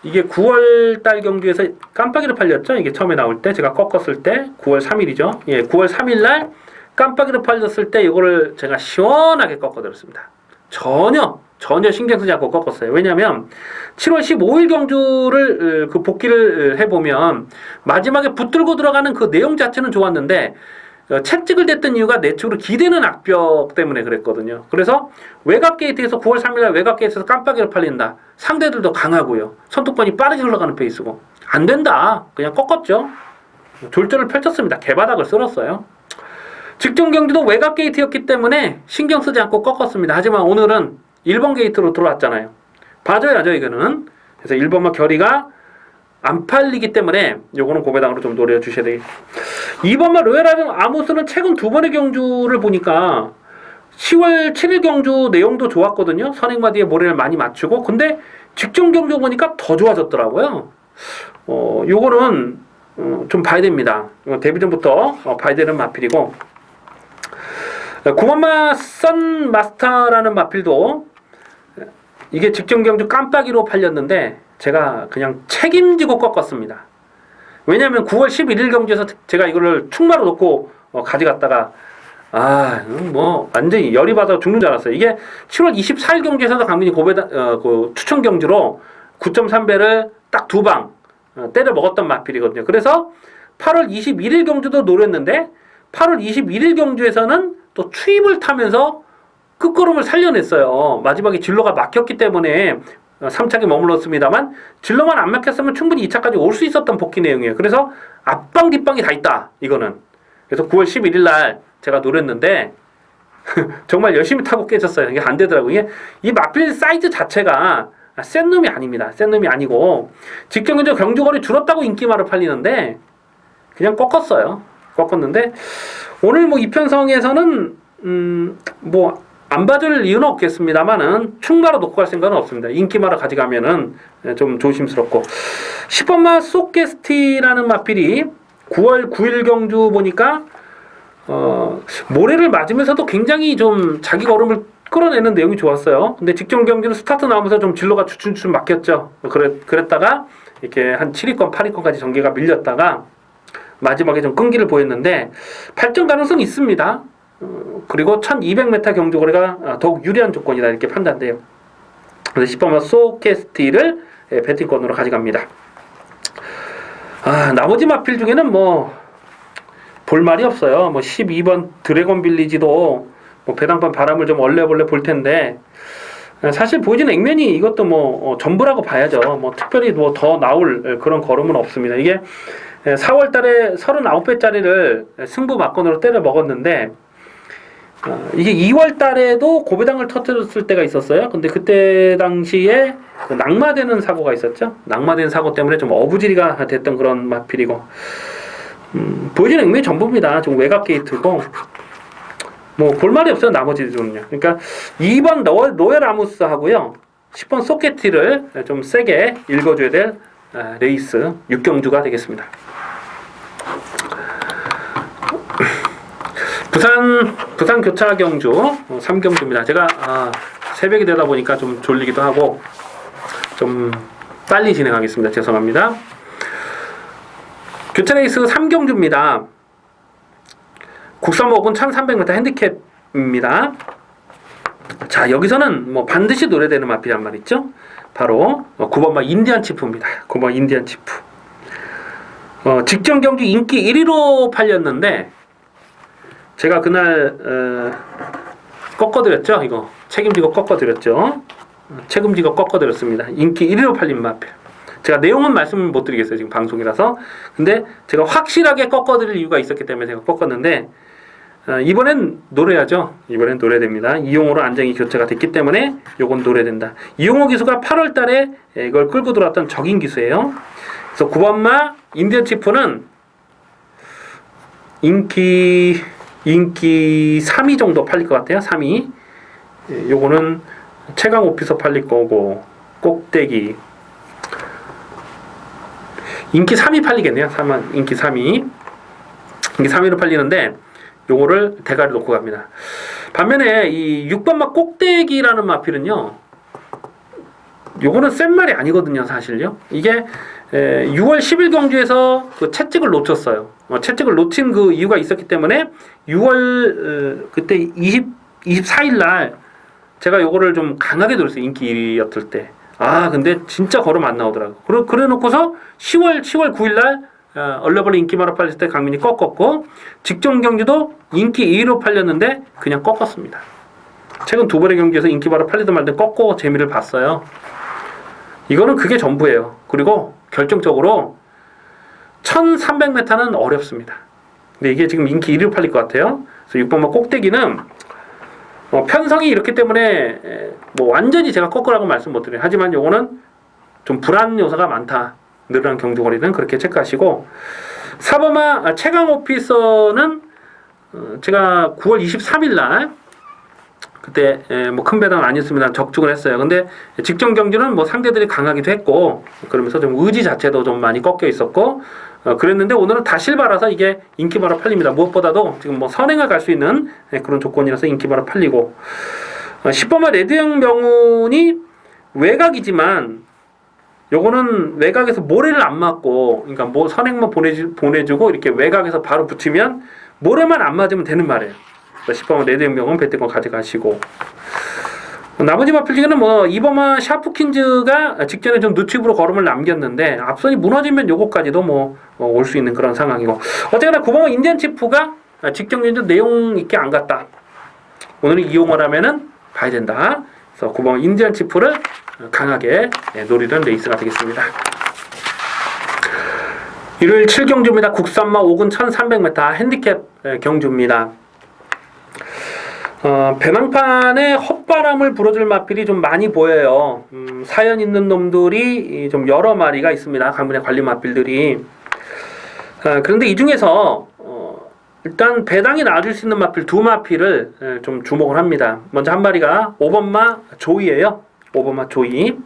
이게 9월달 경주에서 깜빡이로 팔렸죠. 이게 처음에 나올 때 제가 꺾었을 때 9월 3일이죠. 예, 9월 3일날 깜빡이로 팔렸을 때 이거를 제가 시원하게 꺾어드렸습니다. 전혀 신경 쓰지 않고 꺾었어요. 왜냐하면 7월 15일 경주를 그 복귀를 해보면 마지막에 붙들고 들어가는 그 내용 자체는 좋았는데 채찍을 댔던 이유가 내측으로 기대는 악벽 때문에 그랬거든요. 그래서 외곽 게이트에서 9월 3일날 외곽 게이트에서 깜빡이로 팔린다. 상대들도 강하고요. 선두권이 빠르게 흘러가는 페이스고 안 된다. 그냥 꺾었죠. 졸전을 펼쳤습니다. 개바닥을 쓸었어요. 직전 경기도 외곽 게이트였기 때문에 신경 쓰지 않고 꺾었습니다. 하지만 오늘은 1번 게이트로 들어왔잖아요. 봐줘야죠, 이거는. 그래서 1번만 결의가 안 팔리기 때문에 요거는 고배당으로 좀 노려주셔야 되겠습니다. 2번만 로얄 아모스는 최근 2번의 경주를 보니까 10월 7일 경주 내용도 좋았거든요. 선행마디에 모래를 많이 맞추고. 근데 직전 경주 보니까 더 좋아졌더라고요. 요거는 좀 봐야 됩니다. 데뷔 전부터 봐야 되는 마필이고, 9번마 썬마스터라는 마필도 이게 직전 경주 깜빡이로 팔렸는데 제가 그냥 책임지고 꺾었습니다. 왜냐하면 9월 11일 경주에서 제가 이거를 충마로 놓고 가져갔다가 뭐 완전히 열이 받아 죽는 줄 알았어요. 이게 7월 24일 경주에서도 강민이 그 추천 경주로 9.3배를 딱 2방 때려 먹었던 마필이거든요. 그래서 8월 21일 경주도 노렸는데 8월 21일 경주에서는 또 추입을 타면서 끝걸음을 살려냈어요. 마지막에 진로가 막혔기 때문에 3차에 머물렀습니다만 진로만 안 막혔으면 충분히 2차까지 올 수 있었던 복귀 내용이에요. 그래서 앞방 뒷방이 다 있다, 이거는. 그래서 9월 11일 날 제가 노렸는데 정말 열심히 타고 깨졌어요. 이게 안 되더라고요. 이 마필 사이즈 자체가 센 놈이 아닙니다. 센 놈이 아니고 직전 경주거리 줄었다고 인기말을 팔리는데 그냥 꺾었어요. 꺾었는데 오늘 뭐 이편성에서는 뭐 안 봐줄 이유는 없겠습니다만은 충마로 놓고 갈 생각은 없습니다. 인기마로 가져가면은 좀 조심스럽고. 10번마 소게스티라는 마필이 9월 9일 경주 보니까 모래를 맞으면서도 굉장히 좀 자기 걸음을 끌어내는 내용이 좋았어요. 근데 직전 경기는 스타트 나오면서 좀 진로가 주춤주춤 막혔죠. 그랬다가 이렇게 한 7위권, 8위권까지 전개가 밀렸다가 마지막에 좀 끈기를 보였는데 발전 가능성이 있습니다. 그리고 1200m 경주거리가 더욱 유리한 조건이다, 이렇게 판단돼요. 그래서 10번마 소케스티를 배팅권으로 가져갑니다. 나머지 마필 중에는 뭐 볼말이 없어요. 뭐 12번 드래곤 빌리지도 뭐 배당판 바람을 좀 얼레벌레 볼 텐데 사실 보여지는 액면이 이것도 뭐 전부라고 봐야죠. 뭐 특별히 뭐 더 나올 그런 걸음은 없습니다. 이게 4월 달에 39배짜리를 승부 막건으로 때려 먹었는데 이게 2월 달에도 고배당을 터뜨렸을 때가 있었어요. 근데 그때 당시에 그 낙마되는 사고가 있었죠. 낙마된 사고 때문에 좀 어부지리가 됐던 그런 마필이고, 보여지는 액면이 전부입니다. 좀 외곽 게이트고, 뭐 볼말이 없어요, 나머지들은요. 그러니까 2번 로얄 아무스 하고요, 10번 소케티를 좀 세게 읽어줘야 될 레이스 6경주가 되겠습니다. 부산 교차 경주 3경주입니다. 제가 새벽이 되다 보니까 좀 졸리기도 하고 좀 빨리 진행하겠습니다. 죄송합니다. 교차 레이스 3경주입니다. 국산 목은 1300m 핸디캡입니다. 자, 여기서는 뭐 반드시 노려되는 마필이란 말이죠. 바로 9번마 인디안 치프입니다. 9번 인디안 치프. 직전 경주 인기 1위로 팔렸는데 제가 그날 꺾어드렸죠. 이거 책임지고 꺾어드렸죠. 책임지고 꺾어드렸습니다. 인기 1위로 팔린 마필. 제가 내용은 말씀을 못 드리겠어요. 지금 방송이라서. 근데 제가 확실하게 꺾어드릴 이유가 있었기 때문에 제가 꺾었는데 이번엔 노려야죠. 이번엔 노려됩니다. 이용호로 안정이 교체가 됐기 때문에 요건 노려된다. 이용호 기수가 8월 달에 이걸 끌고 들어왔던 적인 기수예요. 그래서 9번마 인디언 치프는 인기 3위 정도 팔릴 것 같아요. 3위. 요거는 최강 오피서 팔릴 거고 꼭대기 인기 3위 팔리겠네요. 인기 3위. 인기 3위로 팔리는데 요거를 대가리 놓고 갑니다. 반면에 이 6번마 꼭대기라는 마필은요. 요거는 센 말이 아니거든요, 사실요. 이게 6월 10일 경주에서 그 채찍을 놓쳤어요. 채찍을 놓친 그 이유가 있었기 때문에 6월 그때 24일 날 제가 요거를 좀 강하게 노렸어요. 인기 1위였을 때. 근데 진짜 걸음 안 나오더라고. 그래 놓고서 10월 9일 날 얼레벌레 인기마로 팔렸을 때 강민이 꺾었고 직전 경주도 인기 2위로 팔렸는데 그냥 꺾었습니다. 최근 두 번의 경기에서 인기마로 팔리든 말든 꺾고 재미를 봤어요. 이거는 그게 전부예요. 그리고 결정적으로 1300m는 어렵습니다. 근데 이게 지금 인기 1위로 팔릴 것 같아요. 그래서 6번마 꼭대기는 편성이 이렇기 때문에 뭐 완전히 제가 꺾으라고 말씀 못 드려요. 하지만 요거는 좀 불안 요소가 많다. 늘어난 경주거리는 그렇게 체크하시고 4번마 최강 오피서는 제가 9월 23일 날 그때 뭐 큰 배당 아니었습니다. 적중을 했어요. 근데 직전 경주는 뭐 상대들이 강하기도 했고 그러면서 좀 의지 자체도 좀 많이 꺾여 있었고 그랬는데 오늘은 다 실바라서 이게 인기바로 팔립니다. 무엇보다도 지금 뭐 선행을 갈 수 있는 그런 조건이라서 인기바로 팔리고 10번마 레드형 명운이 외곽이지만 요거는 외곽에서 모래를 안 맞고 그러니까 뭐 선행만 보내주고 이렇게 외곽에서 바로 붙이면 모래만 안 맞으면 되는 말이에요. 10번마 레드형 명운 배트권 가져가시고 나머지 마필 중에는 뭐 2번마 샤프킨즈가 직전에 좀 누축으로 걸음을 남겼는데 앞선이 무너지면 요거까지도 뭐 올 수 있는 그런 상황이고 어쨌거나 9번마 인디언 치프가 직전 경주 내용 있게 안 갔다. 오늘은 이용을 하면은 봐야 된다. 그래서 9번마 인디언 치프를 강하게 노리는 레이스가 되겠습니다. 일요일 7경주입니다. 국산마 5군 1300m 핸디캡 경주입니다. 배낭판에 헛바람을 불어줄 마필이 좀 많이 보여요. 사연 있는 놈들이 좀 여러 마리가 있습니다. 강민의 관리 마필들이. 그런데 이 중에서 일단 배당이 나와줄 수 있는 마필 두 마필을 좀 주목을 합니다. 먼저 한 마리가 5번마 조이예요. 5번마 조이.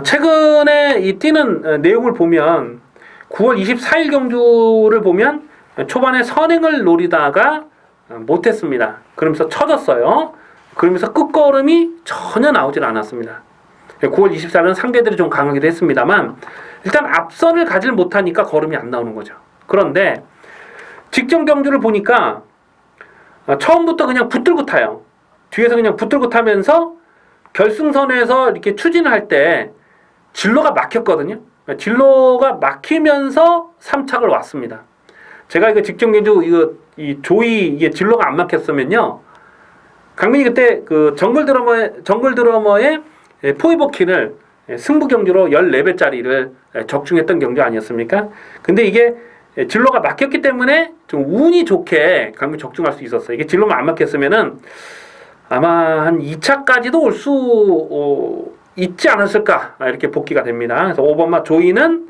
최근에 이 뛰는 내용을 보면 9월 24일 경주를 보면 초반에 선행을 노리다가 못했습니다. 그러면서 쳐졌어요. 그러면서 끝걸음이 전혀 나오질 않았습니다. 9월 24일은 상대들이 좀 강하기도 했습니다만 일단 앞선을 가질 못하니까 걸음이 안 나오는 거죠. 그런데 직전 경주를 보니까 처음부터 그냥 붙들고 타요. 뒤에서 그냥 붙들고 타면서 결승선에서 이렇게 추진을 할 때 진로가 막혔거든요. 진로가 막히면서 3착을 왔습니다. 제가 이거 직전 경주 이 조이 이게 진로가 안 막혔으면요. 강민이 그때 그 정글 드러머의 포이버키를 승부 경주로 14배짜리를 적중했던 경주 아니었습니까? 근데 이게 진로가 막혔기 때문에 좀 운이 좋게 강민이 적중할 수 있었어요. 이게 진로만 안 막혔으면은 아마 한 2차까지도 올 수 있지 않았을까 이렇게 복귀가 됩니다. 그래서 5번마 조이는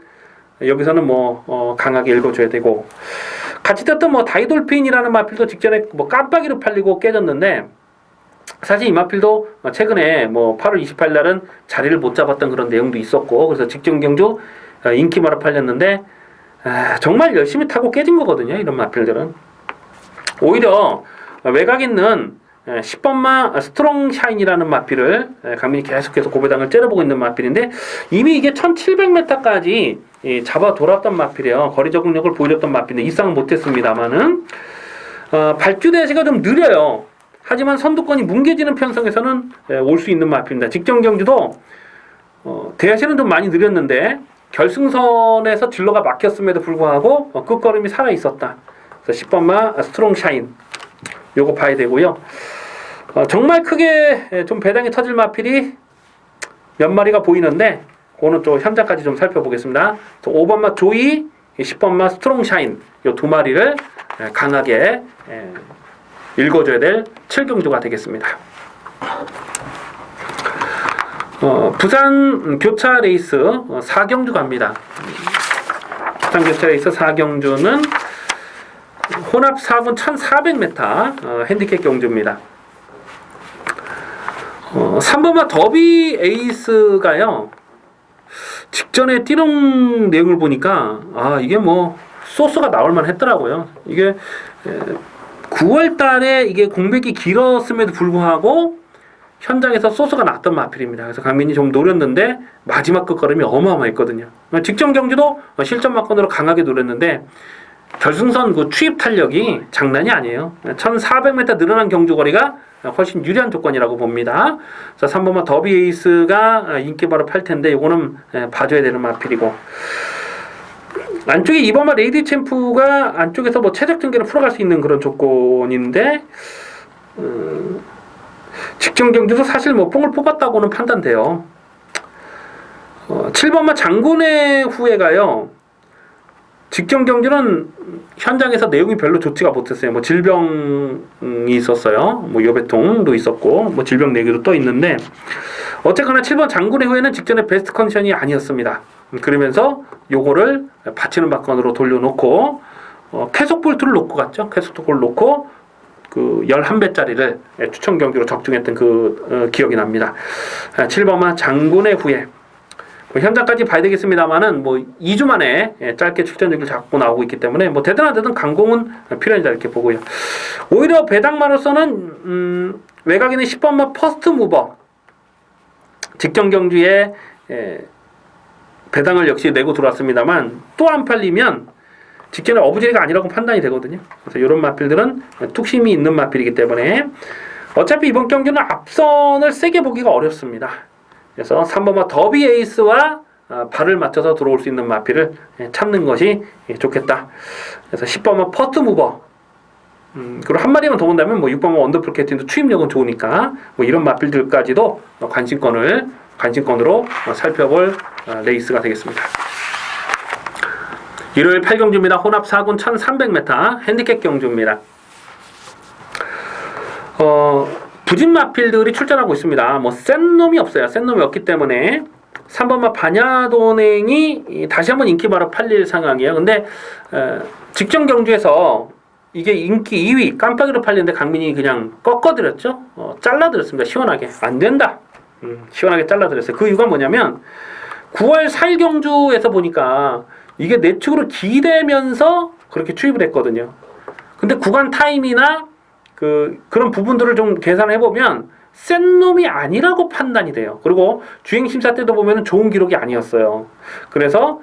여기서는 뭐 강하게 읽어줘야 되고 같이 떴던 뭐 다이돌핀이라는 마필도 직전에 뭐 깜빡이로 팔리고 깨졌는데 사실 이 마필도 최근에 뭐 8월 28일 날은 자리를 못 잡았던 그런 내용도 있었고 그래서 직전 경주 인기마로 팔렸는데 정말 열심히 타고 깨진 거거든요. 이런 마필들은 오히려 외곽 있는 10번마 스트롱 샤인이라는 마필을 강민이 계속해서 고배당을 째려보고 있는 마필인데 이미 이게 1700m까지 잡아 돌았던 마필이에요. 거리 적응력을 보여줬던 마필인데 이상은 못했습니다만은 발주 대시가 좀 느려요. 하지만 선두권이 뭉개지는 편성에서는 올 수 있는 마필입니다. 직전 경주도 대시는 좀 많이 느렸는데 결승선에서 진로가 막혔음에도 불구하고 끝걸음이 살아 있었다. 그래서 10번마 스트롱 샤인 요거 봐야 되고요. 정말 크게 좀 배당이 터질 마필이 몇 마리가 보이는데 그거는 또 현장까지 좀 살펴보겠습니다. 5번 맛 조이, 10번 맛 스트롱샤인 이 두 마리를 강하게 읽어줘야 될 7경주가 되겠습니다. 부산 교차 레이스 4경주 갑니다. 부산 교차 레이스 4경주는 혼합 4군 1400m 핸디캡 경주입니다. 3번마 더비 에이스가요. 직전에 띠롱 내용을 보니까 이게 뭐 소스가 나올만 했더라고요. 이게 9월 달에 이게 공백이 길었음에도 불구하고 현장에서 소스가 났던 마필입니다. 그래서 강민이 좀 노렸는데 마지막 끝걸음이 어마어마했거든요. 직전 경주도 실전 막건으로 강하게 노렸는데 결승선 그 추입 탄력이 장난이 아니에요. 1400m 늘어난 경주 거리가 훨씬 유리한 조건이라고 봅니다. 그래서 3번마 더비 에이스가 인기 바로 팔 텐데 이거는 봐줘야 되는 마필이고, 안쪽에 2번마 레이디 챔프가 안쪽에서 뭐 최적 등계를 풀어갈 수 있는 그런 조건인데 직전 경주도 사실 뭐 뽕을 뽑았다고는 판단돼요. 7번마 장군의 후회가요. 직전 경주는 현장에서 내용이 별로 좋지가 못했어요. 뭐 질병이 있었어요. 뭐 여배통도 있었고 뭐 질병 내기도 또 있는데 어쨌거나 7번 장군의 후회는 직전에 베스트 컨디션이 아니었습니다. 그러면서 요거를 받치는 박건으로 돌려놓고 쾌속 볼트를 놓고 갔죠. 쾌속 볼트를 놓고 그 11배짜리를 추천 경기로 적중했던 그 기억이 납니다. 7번마 장군의 후회. 현장까지 봐야 되겠습니다만은 뭐 2주 만에 짧게 출전력을 잡고 나오고 있기 때문에 뭐 대단하든 강공은 필요하다 이렇게 보고요. 오히려 배당마로서는 외곽에는 10번마 퍼스트 무버 직전 경주에 배당을 역시 내고 들어왔습니다만 또 안 팔리면 직전에 어부지리가 아니라고 판단이 되거든요. 그래서 이런 마필들은 툭심이 있는 마필이기 때문에 어차피 이번 경기는 앞선을 세게 보기가 어렵습니다. 그래서 3번마 더비 에이스와 발을 맞춰서 들어올 수 있는 마필을 찾는 것이 좋겠다. 그래서 10번마 퍼스트 무버 그리고 한 마리만 더 본다면 뭐 6번마 원더풀 캡틴도 추임력은 좋으니까 뭐 이런 마필들까지도 관심권으로 살펴볼 레이스가 되겠습니다. 일요일 8경주입니다. 혼합 4군 1300m 핸디캡 경주입니다. 부진 마필들이 출전하고 있습니다. 뭐 센 놈이 없어요. 센 놈이 없기 때문에 3번마 반야돈행이 다시 한번 인기 바로 팔릴 상황이에요. 근데 직전 경주에서 이게 인기 2위 깜빡이로 팔리는데 강민이 그냥 꺾어드렸죠. 잘라드렸습니다. 시원하게. 안 된다. 시원하게 잘라드렸어요. 그 이유가 뭐냐면 9월 4일 경주에서 보니까 이게 내축으로 기대면서 그렇게 추입을 했거든요. 근데 구간 타임이나 그런 부분들을 좀 계산해 보면 센 놈이 아니라고 판단이 돼요. 그리고 주행 심사 때도 보면은 좋은 기록이 아니었어요. 그래서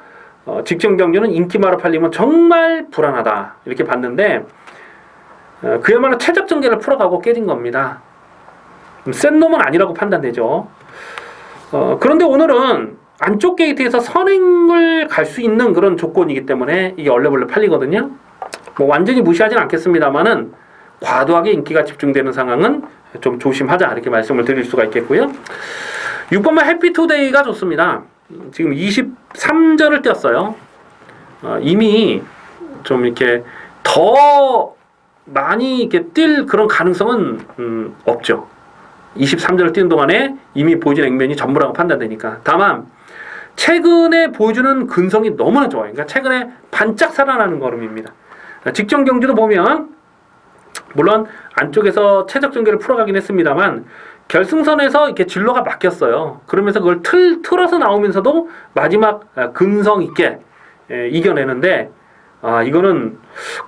직전 경주는 인기마로 팔리면 정말 불안하다 이렇게 봤는데 그야말로 최적 전개를 풀어가고 깨진 겁니다. 센 놈은 아니라고 판단되죠. 그런데 오늘은 안쪽 게이트에서 선행을 갈 수 있는 그런 조건이기 때문에 이게 얼레벌레 팔리거든요. 뭐 완전히 무시하진 않겠습니다만은 과도하게 인기가 집중되는 상황은 좀 조심하자 이렇게 말씀을 드릴 수가 있겠고요. 6번만 해피투데이가 좋습니다. 지금 23전을 뛰었어요. 이미 좀 이렇게 더 많이 이렇게 뛸 그런 가능성은 없죠. 23전을 뛰는 동안에 이미 보여준 액면이 전부라고 판단되니까. 다만 최근에 보여주는 근성이 너무나 좋아요. 그러니까 최근에 반짝 살아나는 걸음입니다. 직전 경주도 보면 물론 안쪽에서 최적 전개를 풀어가긴 했습니다만 결승선에서 이렇게 진로가 막혔어요. 그러면서 그걸 틀어서 나오면서도 마지막 근성 있게 이겨내는데 이거는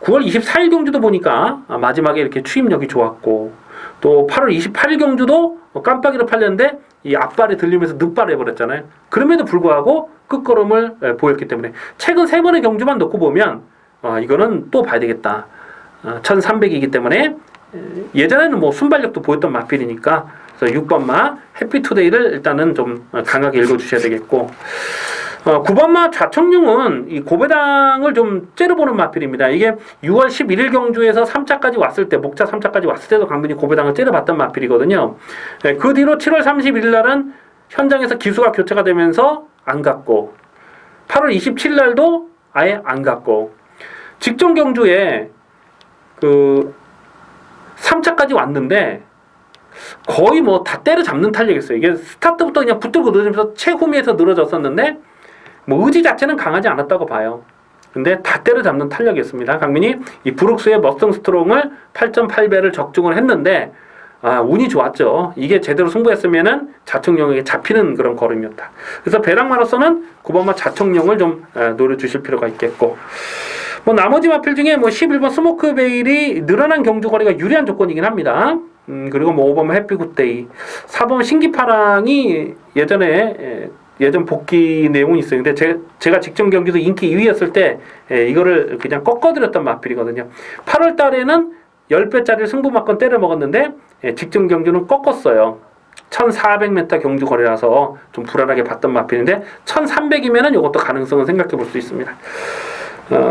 9월 24일 경주도 보니까 마지막에 이렇게 추임력이 좋았고 또 8월 28일 경주도 깜빡이로 팔렸는데 이 앞발이 들리면서 늑발을 해버렸잖아요. 그럼에도 불구하고 끝걸음을 보였기 때문에 최근 3번의 경주만 놓고 보면 이거는 또 봐야 되겠다. 1300이기 때문에 예전에는 뭐 순발력도 보였던 마필이니까 그래서 6번마 해피투데이를 일단은 좀 강하게 읽어주셔야 되겠고 9번마 좌청룡은 이 고배당을 좀 째려보는 마필입니다. 이게 6월 11일 경주에서 3차까지 왔을 때, 목차 3차까지 왔을 때도 강근이 고배당을 째려봤던 마필이거든요. 그 뒤로 7월 31일 날은 현장에서 기수가 교체가 되면서 안 갔고, 8월 27일 날도 아예 안 갔고, 직전 경주에 그 3차까지 왔는데 거의 뭐 다 때려잡는 탄력이었어요. 이게 스타트부터 그냥 붙들고 늘어지면서 최후미에서 늘어졌었는데 뭐 의지 자체는 강하지 않았다고 봐요. 근데 다 때려잡는 탄력이었습니다. 강민이 이 브룩스의 머스턴 스트롱을 8.8배를 적중을 했는데 운이 좋았죠. 이게 제대로 승부했으면은 자청룡에게 잡히는 그런 걸음이었다. 그래서 배당마로서는 9번마 자청룡을 좀 노려주실 필요가 있겠고, 뭐 나머지 마필 중에 뭐 11번 스모크 베일이 늘어난 경주 거리가 유리한 조건이긴 합니다. 그리고 뭐 5번 해피굿데이, 4번 신기파랑이 예전 복귀 내용이 있어요. 근데 제가 직전 경기도 인기 2위였을 때 이거를 그냥 꺾어드렸던 마필이거든요. 8월 달에는 10배짜리 승부마건 때려 먹었는데 직전 경주는 꺾었어요. 1400m 경주 거리라서 좀 불안하게 봤던 마필인데 1300이면은 이것도 가능성은 생각해 볼 수 있습니다.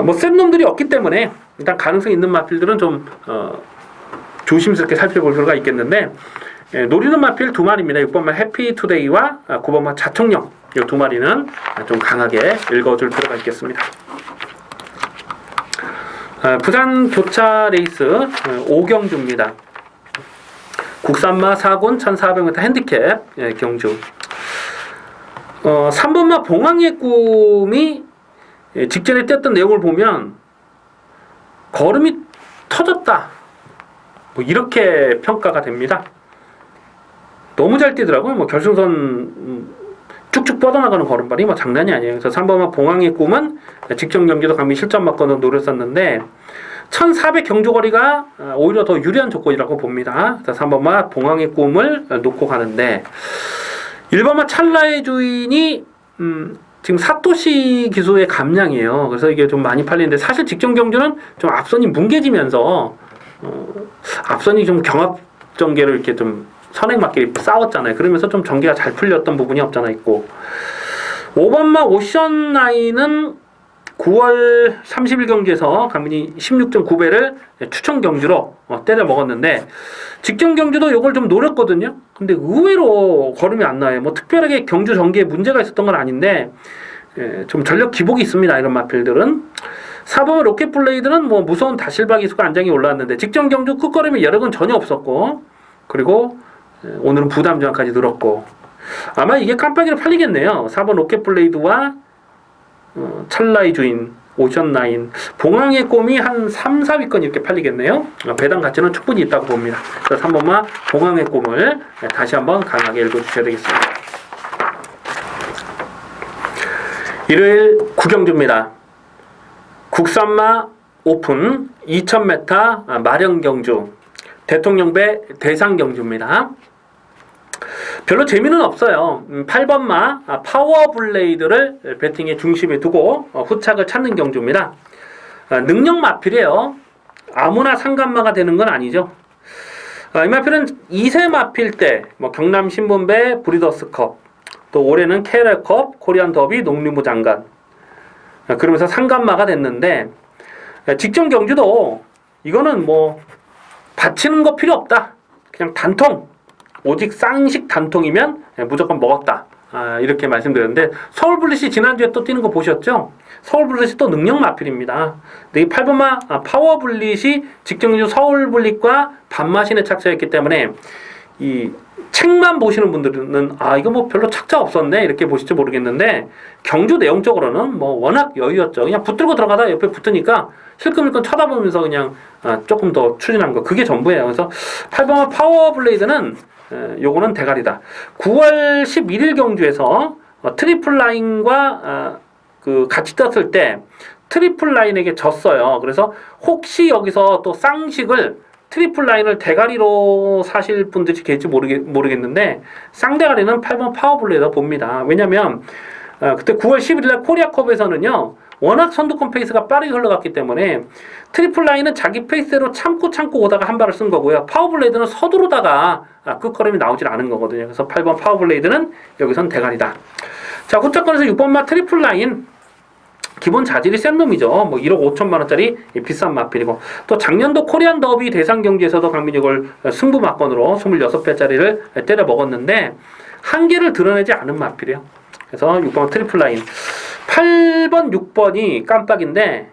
뭐 센 놈들이 없기 때문에 일단 가능성 있는 마필들은 좀 조심스럽게 살펴볼 필요가 있겠는데, 노리는 마필 두 마리입니다. 6번마 해피투데이와 9번마 자청룡, 이 두 마리는 좀 강하게 읽어줄 필요가 있겠습니다. 부산 교차 레이스 5경주입니다. 국산마 4군 1400m 핸디캡 경주. 3번마 봉황의 꿈이 직전에 뛰었던 내용을 보면 걸음이 터졌다, 뭐 이렇게 평가가 됩니다. 너무 잘 뛰더라고요. 뭐 결승선 쭉쭉 뻗어나가는 걸음발이 뭐 장난이 아니에요. 그래서 3번마 봉황의 꿈은 직전 경기도 강민 실전 맞고는 노렸었는데 1400 경주 거리가 오히려 더 유리한 조건이라고 봅니다. 그래서 3번마 봉황의 꿈을 놓고 가는데, 1번마 찰나의 주인이 지금 사토시 기수의 감량이에요. 그래서 이게 좀 많이 팔리는데, 사실 직전 경주는 좀 앞선이 뭉개지면서 앞선이 좀 경합 전개를 이렇게 좀 선행맞게 싸웠잖아요. 그러면서 좀 전개가 잘 풀렸던 부분이 없잖아 있고, 5번마 오션라인은 9월 30일 경기에서 강민이 16.9배를 추천 경주로 때려 먹었는데, 직전 경주도 이걸 좀 노렸거든요. 근데 의외로 걸음이 안 나요. 뭐 특별하게 경주 전개에 문제가 있었던 건 아닌데 좀 전력 기복이 있습니다. 이런 마필들은. 4번 로켓블레이드는 뭐 무서운 다실바 기수가 안장이 올라왔는데 직전 경주 끝걸음이 여력은 전혀 없었고, 그리고 오늘은 부담전까지 늘었고, 아마 이게 깜빡이로 팔리겠네요. 4번 로켓블레이드와 찰나의 주인, 오션라인, 봉황의 꿈이 한 3, 4위권 이렇게 팔리겠네요. 배당 가치는 충분히 있다고 봅니다. 그래서 3번마 봉황의 꿈을 다시 한번 강하게 읽어주셔야 되겠습니다. 일요일 구경주입니다. 국산마 오픈 2000m 마련경주, 대통령배 대상경주입니다. 별로 재미는 없어요. 8번마 파워블레이드를 배팅의 중심에 두고 후착을 찾는 경주입니다. 능력 마필이에요. 아무나 상간마가 되는 건 아니죠. 이 마필은 2세 마필 때 뭐 경남 신문배 브리더스컵, 또 올해는 KL컵, 코리안 더비, 농림부 장관, 그러면서 상간마가 됐는데, 직전 경주도 이거는 뭐 받치는 거 필요 없다, 그냥 단통, 오직 쌍식 단통이면 무조건 먹었다, 이렇게 말씀드렸는데, 서울블릿이 지난주에 또 뛰는 거 보셨죠? 서울블릿이 또 능력 마필입니다. 근데 이 8번마 파워블릿이 직전 경주 서울블릿과 반마신에 착수했기 때문에 이 책만 보시는 분들은 이거 뭐 별로 착자 없었네 이렇게 보실지 모르겠는데, 경주 내용적으로는 뭐 워낙 여유였죠. 그냥 붙들고 들어가다 옆에 붙으니까 힐끔힐끔 쳐다보면서 그냥 조금 더 추진한 거, 그게 전부예요. 그래서 8번마 파워블레이드는 요거는 대가리다. 9월 11일 경주에서 트리플 라인과 그 같이 떴을 때 트리플 라인에게 졌어요. 그래서 혹시 여기서 또 쌍식을, 트리플 라인을 대가리로 사실 분들이 계실지 모르겠는데, 쌍대가리는 8번 파워블레이더 봅니다. 왜냐면 그때 9월 11일날 코리아컵에서는요 워낙 선두권 페이스가 빠르게 흘러갔기 때문에 트리플 라인은 자기 페이스대로 참고 오다가 한 발을 쓴 거고요. 파워블레이드는 서두르다가 끝걸음이 나오질 않은 거거든요. 그래서 8번 파워블레이드는 여기선 대가리다. 자, 후차권에서 6번마 트리플 라인. 기본 자질이 센 놈이죠. 뭐 1억 5천만 원짜리 비싼 마필이고, 또 작년도 코리안 더비 대상 경기에서도 강민이 이걸 승부 막건으로 26배짜리를 때려 먹었는데 한계를 드러내지 않은 마필이에요. 그래서 6번 트리플 라인. 8번, 6번이 깜빡인데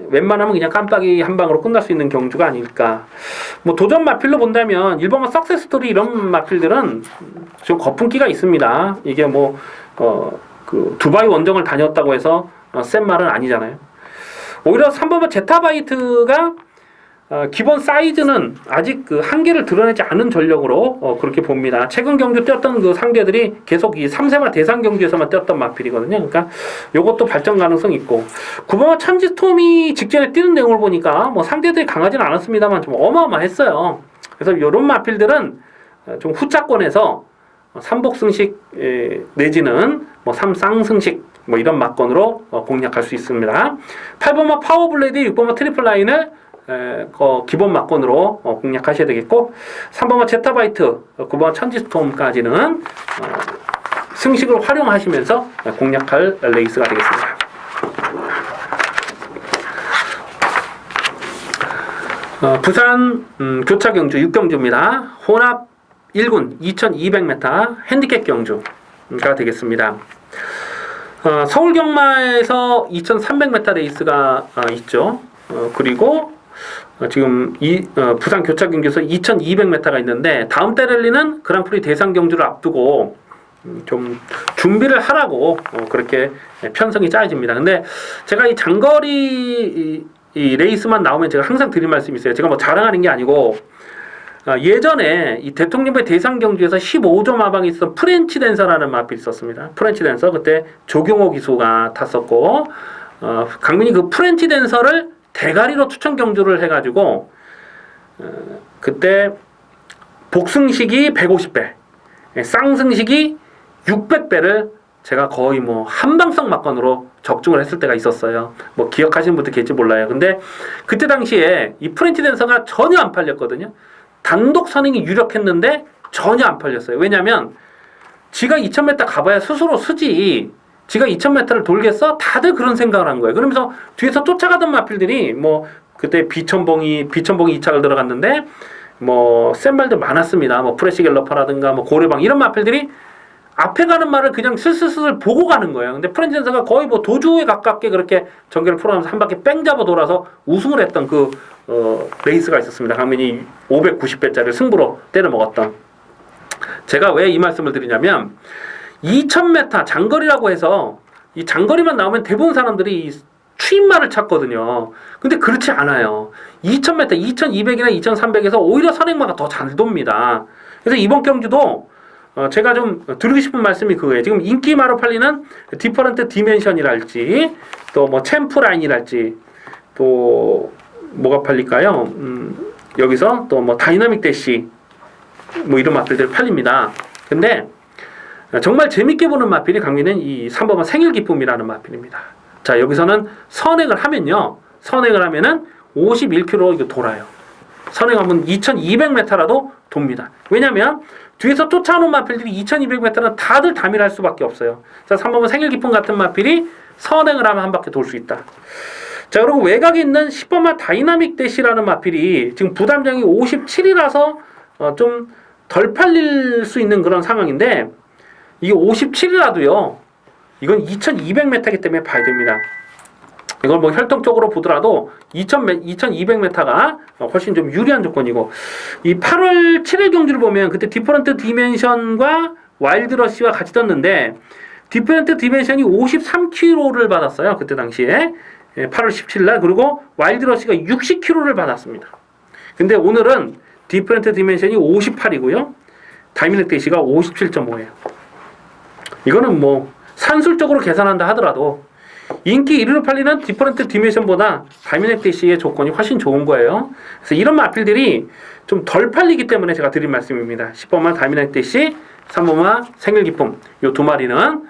웬만하면 그냥 깜빡이 한 방으로 끝날 수 있는 경주가 아닐까. 뭐 도전 마필로 본다면 1번은 석세스 스토리 이런 마필들은 좀 거품기가 있습니다. 이게 뭐 그 두바이 원정을 다녔다고 해서 센 말은 아니잖아요. 오히려 3번은 제타바이트가 기본 사이즈는 아직 그 한계를 드러내지 않은 전력으로 그렇게 봅니다. 최근 경주 뛰었던 그 상대들이 계속 이 3세마 대상 경주에서만 뛰었던 마필이거든요. 그러니까 요것도 발전 가능성이 있고, 9번은 천지스톰이 직전에 뛰는 내용을 보니까 뭐 상대들이 강하지는 않았습니다만 좀 어마어마했어요. 그래서 요런 마필들은 좀 후차권에서 3복승식 내지는 뭐 3쌍승식 뭐 이런 막건으로 공략할 수 있습니다. 8번마 파워블레이드, 6번마 트리플 라인을 기본 막건으로 공략하셔야 되겠고, 3번마 제타바이트, 9번마 천지스톰까지는 승식을 활용하시면서 공략할 레이스가 되겠습니다. 부산 교차경주 6경주입니다. 혼합 1군 2200m 핸디캡 경주가 되겠습니다. 서울 경마에서 2300m 레이스가 있죠. 그리고 지금 부산 교차 경기에서 2200m가 있는데, 다음 달 랠리는 그랑프리 대상 경주를 앞두고 좀 준비를 하라고 그렇게 편성이 짜여집니다. 근데 제가 이 장거리 이 레이스만 나오면 제가 항상 드린 말씀이 있어요. 제가 뭐 자랑하는 게 아니고, 예전에 이 대통령배 대상 경주에서 15점 하방에 있었던 프렌치 댄서라는 마필이 있었습니다. 프렌치 댄서, 그때 조경호 기수가 탔었고, 강민이 그 프렌치 댄서를 대가리로 추천 경주를 해가지고 그때 복승식이 150배, 쌍승식이 600배를 제가 거의 뭐 한방성 막건으로 적중을 했을 때가 있었어요. 뭐 기억하시는 분들 계실지 몰라요. 근데 그때 당시에 이 프렌치 댄서가 전혀 안 팔렸거든요. 단독 선행이 유력했는데 전혀 안 팔렸어요. 왜냐면 지가 2000m 가봐야 스스로 쓰지, 지가 2000m를 돌겠어? 다들 그런 생각을 한 거예요. 그러면서 뒤에서 쫓아가던 마필들이 뭐 그때 비천봉이 2차를 들어갔는데 뭐 센 말들 많았습니다. 뭐 프레시 갤러퍼라든가 뭐 고래방 이런 마필들이 앞에 가는 말을 그냥 슬슬슬 보고 가는 거예요. 근데 프렌치 댄서가 거의 뭐 도주에 가깝게 그렇게 전개를 풀어가면서 한 바퀴 뺑 잡아 돌아서 우승을 했던 그 레이스가 있었습니다. 강민이 590배짜리 승부로 때려 먹었던. 제가 왜 이 말씀을 드리냐면 2000m 장거리라고 해서 이 장거리만 나오면 대부분 사람들이 추임말을 찾거든요. 근데 그렇지 않아요. 2000m, 2200이나 2300에서 오히려 선행마가 더 잘 돕니다. 그래서 이번 경주도 제가 좀 드리고 싶은 말씀이 그거예요. 지금 인기마로 팔리는 디퍼런트 디멘션이랄지, 또 뭐 챔프 라인이랄지, 또 뭐가 팔릴까요? 여기서 또 뭐 다이나믹 대시 뭐 이런 마필들이 팔립니다. 근데 정말 재밌게 보는 마필이 강민은 이 3번은 생일 기쁨이라는 마필입니다. 자, 여기서는 선행을 하면요, 선행을 하면은 51km 이거 돌아요. 선행하면 2200m라도 돕니다. 왜냐면 뒤에서 쫓아오는 마필들이 2200m는 다들 담일할 수밖에 없어요. 자, 3번은 생일 기쁨 같은 마필이 선행을 하면 한 바퀴 돌 수 있다. 자, 그리고 외곽에 있는 10번마 다이나믹 대시라는 마필이 지금 부담량이 57이라서 좀 덜 팔릴 수 있는 그런 상황인데, 이게 57이라도요, 이건 2200m이기 때문에 봐야 됩니다. 이걸 뭐 혈통적으로 보더라도 2200m가 훨씬 좀 유리한 조건이고, 이 8월 7일 경주를 보면 그때 디퍼런트 디멘션과 와일드러시와 같이 떴는데 디퍼런트 디멘션이 53kg를 받았어요. 그때 당시에 8월 17일 날. 그리고 와일드러시가 60kg를 받았습니다. 근데 오늘은 디퍼런트 디멘션이 58이고요. 다이나믹 대시가 57.5예요. 이거는 뭐 산술적으로 계산한다 하더라도 인기 1위로 팔리는 디퍼런트 디멘션보다 다이나믹 대시의 조건이 훨씬 좋은 거예요. 그래서 이런 마필들이 좀 덜 팔리기 때문에 제가 드린 말씀입니다. 10번마 다이나믹 대시, 3번마 생일 기쁨, 이 두 마리는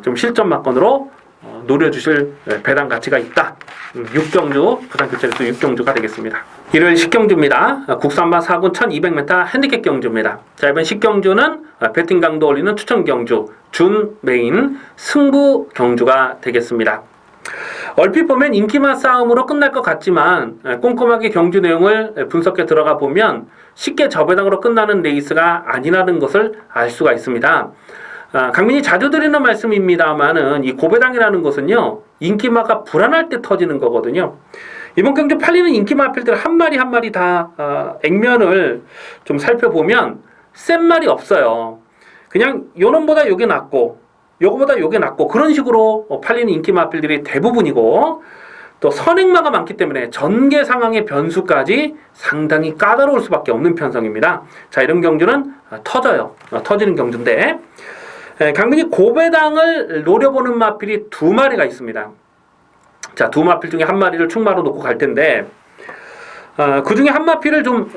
좀 실전 막건으로 노려주실 배당 가치가 있다. 6경주, 부산 교체에서 6경주가 되겠습니다. 일요일 10경주입니다. 국산마 4군 1200m 핸디캡 경주입니다. 자, 이번 10경주는 배팅 강도 올리는 추천 경주, 준 메인 승부 경주가 되겠습니다. 얼핏 보면 인기마 싸움으로 끝날 것 같지만 꼼꼼하게 경주 내용을 분석해 들어가 보면 쉽게 저배당으로 끝나는 레이스가 아니라는 것을 알 수가 있습니다. 강민이 자주 드리는 말씀입니다만은 이 고배당이라는 것은요, 인기마가 불안할 때 터지는 거거든요. 이번 경주 팔리는 인기마 필들 한 마리 한 마리 다 액면을 좀 살펴보면 센 말이 없어요. 그냥 요 놈보다 요게 낫고 요거보다 요게 낫고 그런 식으로 팔리는 인기마 필들이 대부분이고, 또 선행마가 많기 때문에 전개 상황의 변수까지 상당히 까다로울 수밖에 없는 편성입니다. 자, 이런 경주는 터져요. 터지는 경주인데, 강민이 고배당을 노려보는 마필이 두 마리가 있습니다. 자, 두 마필 중에 한 마리를 충마로 놓고 갈 텐데, 그 중에 한 마필을 좀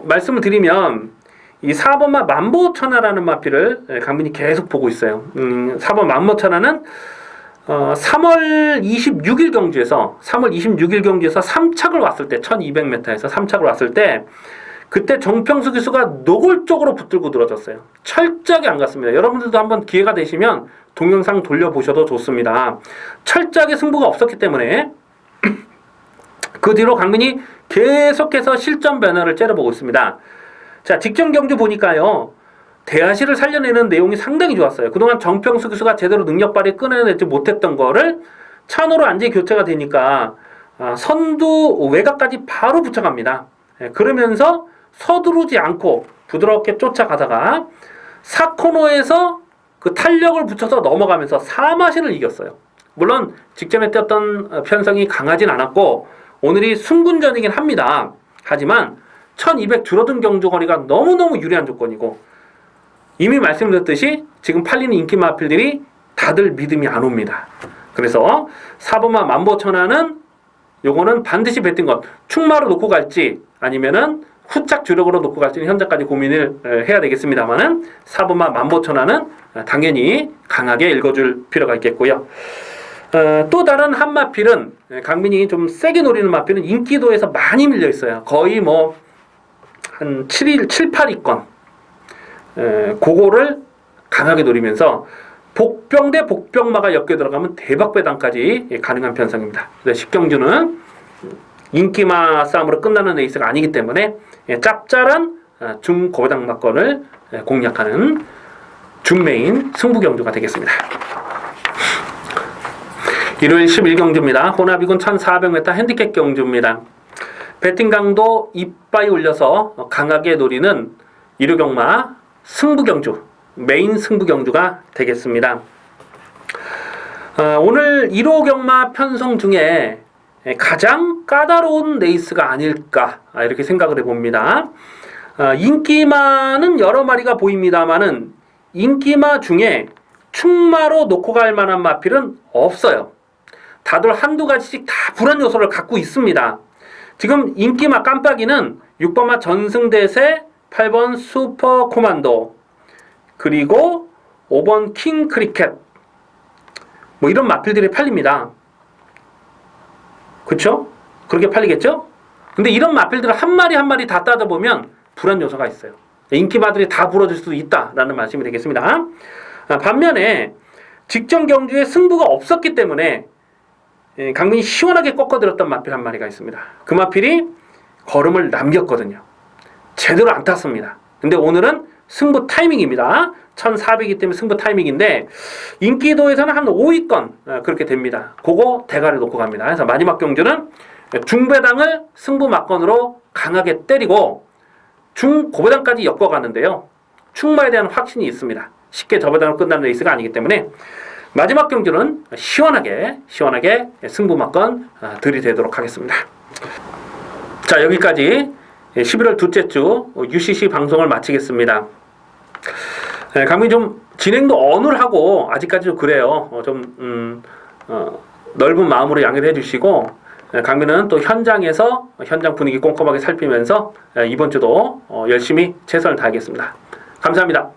말씀을 드리면, 이 4번마 만보천하라는 마필을 강민이 계속 보고 있어요. 4번 만보천하는 3월 26일 경주에서 3착을 왔을 때 1200m에서 3착을 왔을 때, 그때 정평수 기수가 노골적으로 붙들고 늘어졌어요. 철저하게 안 갔습니다. 여러분들도 한번 기회가 되시면 동영상 돌려보셔도 좋습니다. 철저하게 승부가 없었기 때문에 그 뒤로 강민이 계속해서 실전 변화를 째려보고 있습니다. 자, 직전 경주 보니까요, 대하시를 살려내는 내용이 상당히 좋았어요. 그동안 정평수 기수가 제대로 능력 발휘 끊어내지 못했던 거를 찬호로 안제 교체가 되니까 선두 외곽까지 바로 붙여갑니다. 그러면서 서두르지 않고 부드럽게 쫓아가다가 4코너에서 그 탄력을 붙여서 넘어가면서 4마신을 이겼어요. 물론 직전에 뛰었던 편성이 강하진 않았고 오늘이 승군전이긴 합니다. 하지만 1200 줄어든 경주거리가 너무너무 유리한 조건이고, 이미 말씀드렸듯이 지금 팔리는 인기 마필들이 다들 믿음이 안 옵니다. 그래서 4번마 만보천하는 요거는 반드시 배팅건 충마로 놓고 갈지 아니면은 후착 주력으로 놓고 갈지는 현재까지 고민을 해야 되겠습니다만은 4번마 만보천하는 당연히 강하게 읽어줄 필요가 있겠고요. 또 다른 한 마필은 강민이 좀 세게 노리는 마필은 인기도에서 많이 밀려 있어요. 거의 뭐 한 7, 8위권 그거를 강하게 노리면서 복병 대 복병마가 엮여 들어가면 대박 배당까지 가능한 편성입니다. 그래서 10경주는 인기마 싸움으로 끝나는 레이스가 아니기 때문에 짭짤한 중고배당 막건을 공략하는 준메인 승부경주가 되겠습니다. 일요일 11경주입니다. 호나비군 1400m 핸디캡 경주입니다. 배팅 강도 이빠이 올려서 강하게 노리는 일요경마 승부경주, 메인 승부경주가 되겠습니다. 오늘 1호 경마 편성 중에 가장 까다로운 레이스가 아닐까 이렇게 생각을 해봅니다. 인기마는 여러 마리가 보입니다만은 인기마 중에 충마로 놓고 갈 만한 마필은 없어요. 다들 한두 가지씩 다 불안 요소를 갖고 있습니다. 지금 인기마 깜빡이는 6번마 전승대세, 8번 슈퍼 코만도, 그리고 5번 킹 크리켓, 뭐 이런 마필들이 팔립니다. 그쵸? 그렇게 팔리겠죠? 근데 이런 마필들을 한 마리 한 마리 다 따져보면 불안 요소가 있어요. 인기마들이 다 부러질 수도 있다라는 말씀이 되겠습니다. 반면에 직전 경주에 승부가 없었기 때문에 강민이 시원하게 꺾어들었던 마필 한 마리가 있습니다. 그 마필이 걸음을 남겼거든요. 제대로 안 탔습니다. 근데 오늘은 승부 타이밍입니다. 1400이기 때문에 승부 타이밍인데 인기도에서는 한 5위권 그렇게 됩니다. 그거 대가를 놓고 갑니다. 그래서 마지막 경주는 중배당을 승부 막건으로 강하게 때리고 중고배당까지 엮어가는데요. 충마에 대한 확신이 있습니다. 쉽게 저배당으로 끝나는 레이스가 아니기 때문에 마지막 경주는 시원하게 승부 막건 들이대도록 하겠습니다. 자, 여기까지 11월 둘째 주 UCC 방송을 마치겠습니다. 강민이 좀 진행도 어눌하고 아직까지 좀 그래요. 넓은 마음으로 양해를 해주시고, 강민은 또 현장에서 현장 분위기 꼼꼼하게 살피면서 이번 주도 열심히 최선을 다하겠습니다. 감사합니다.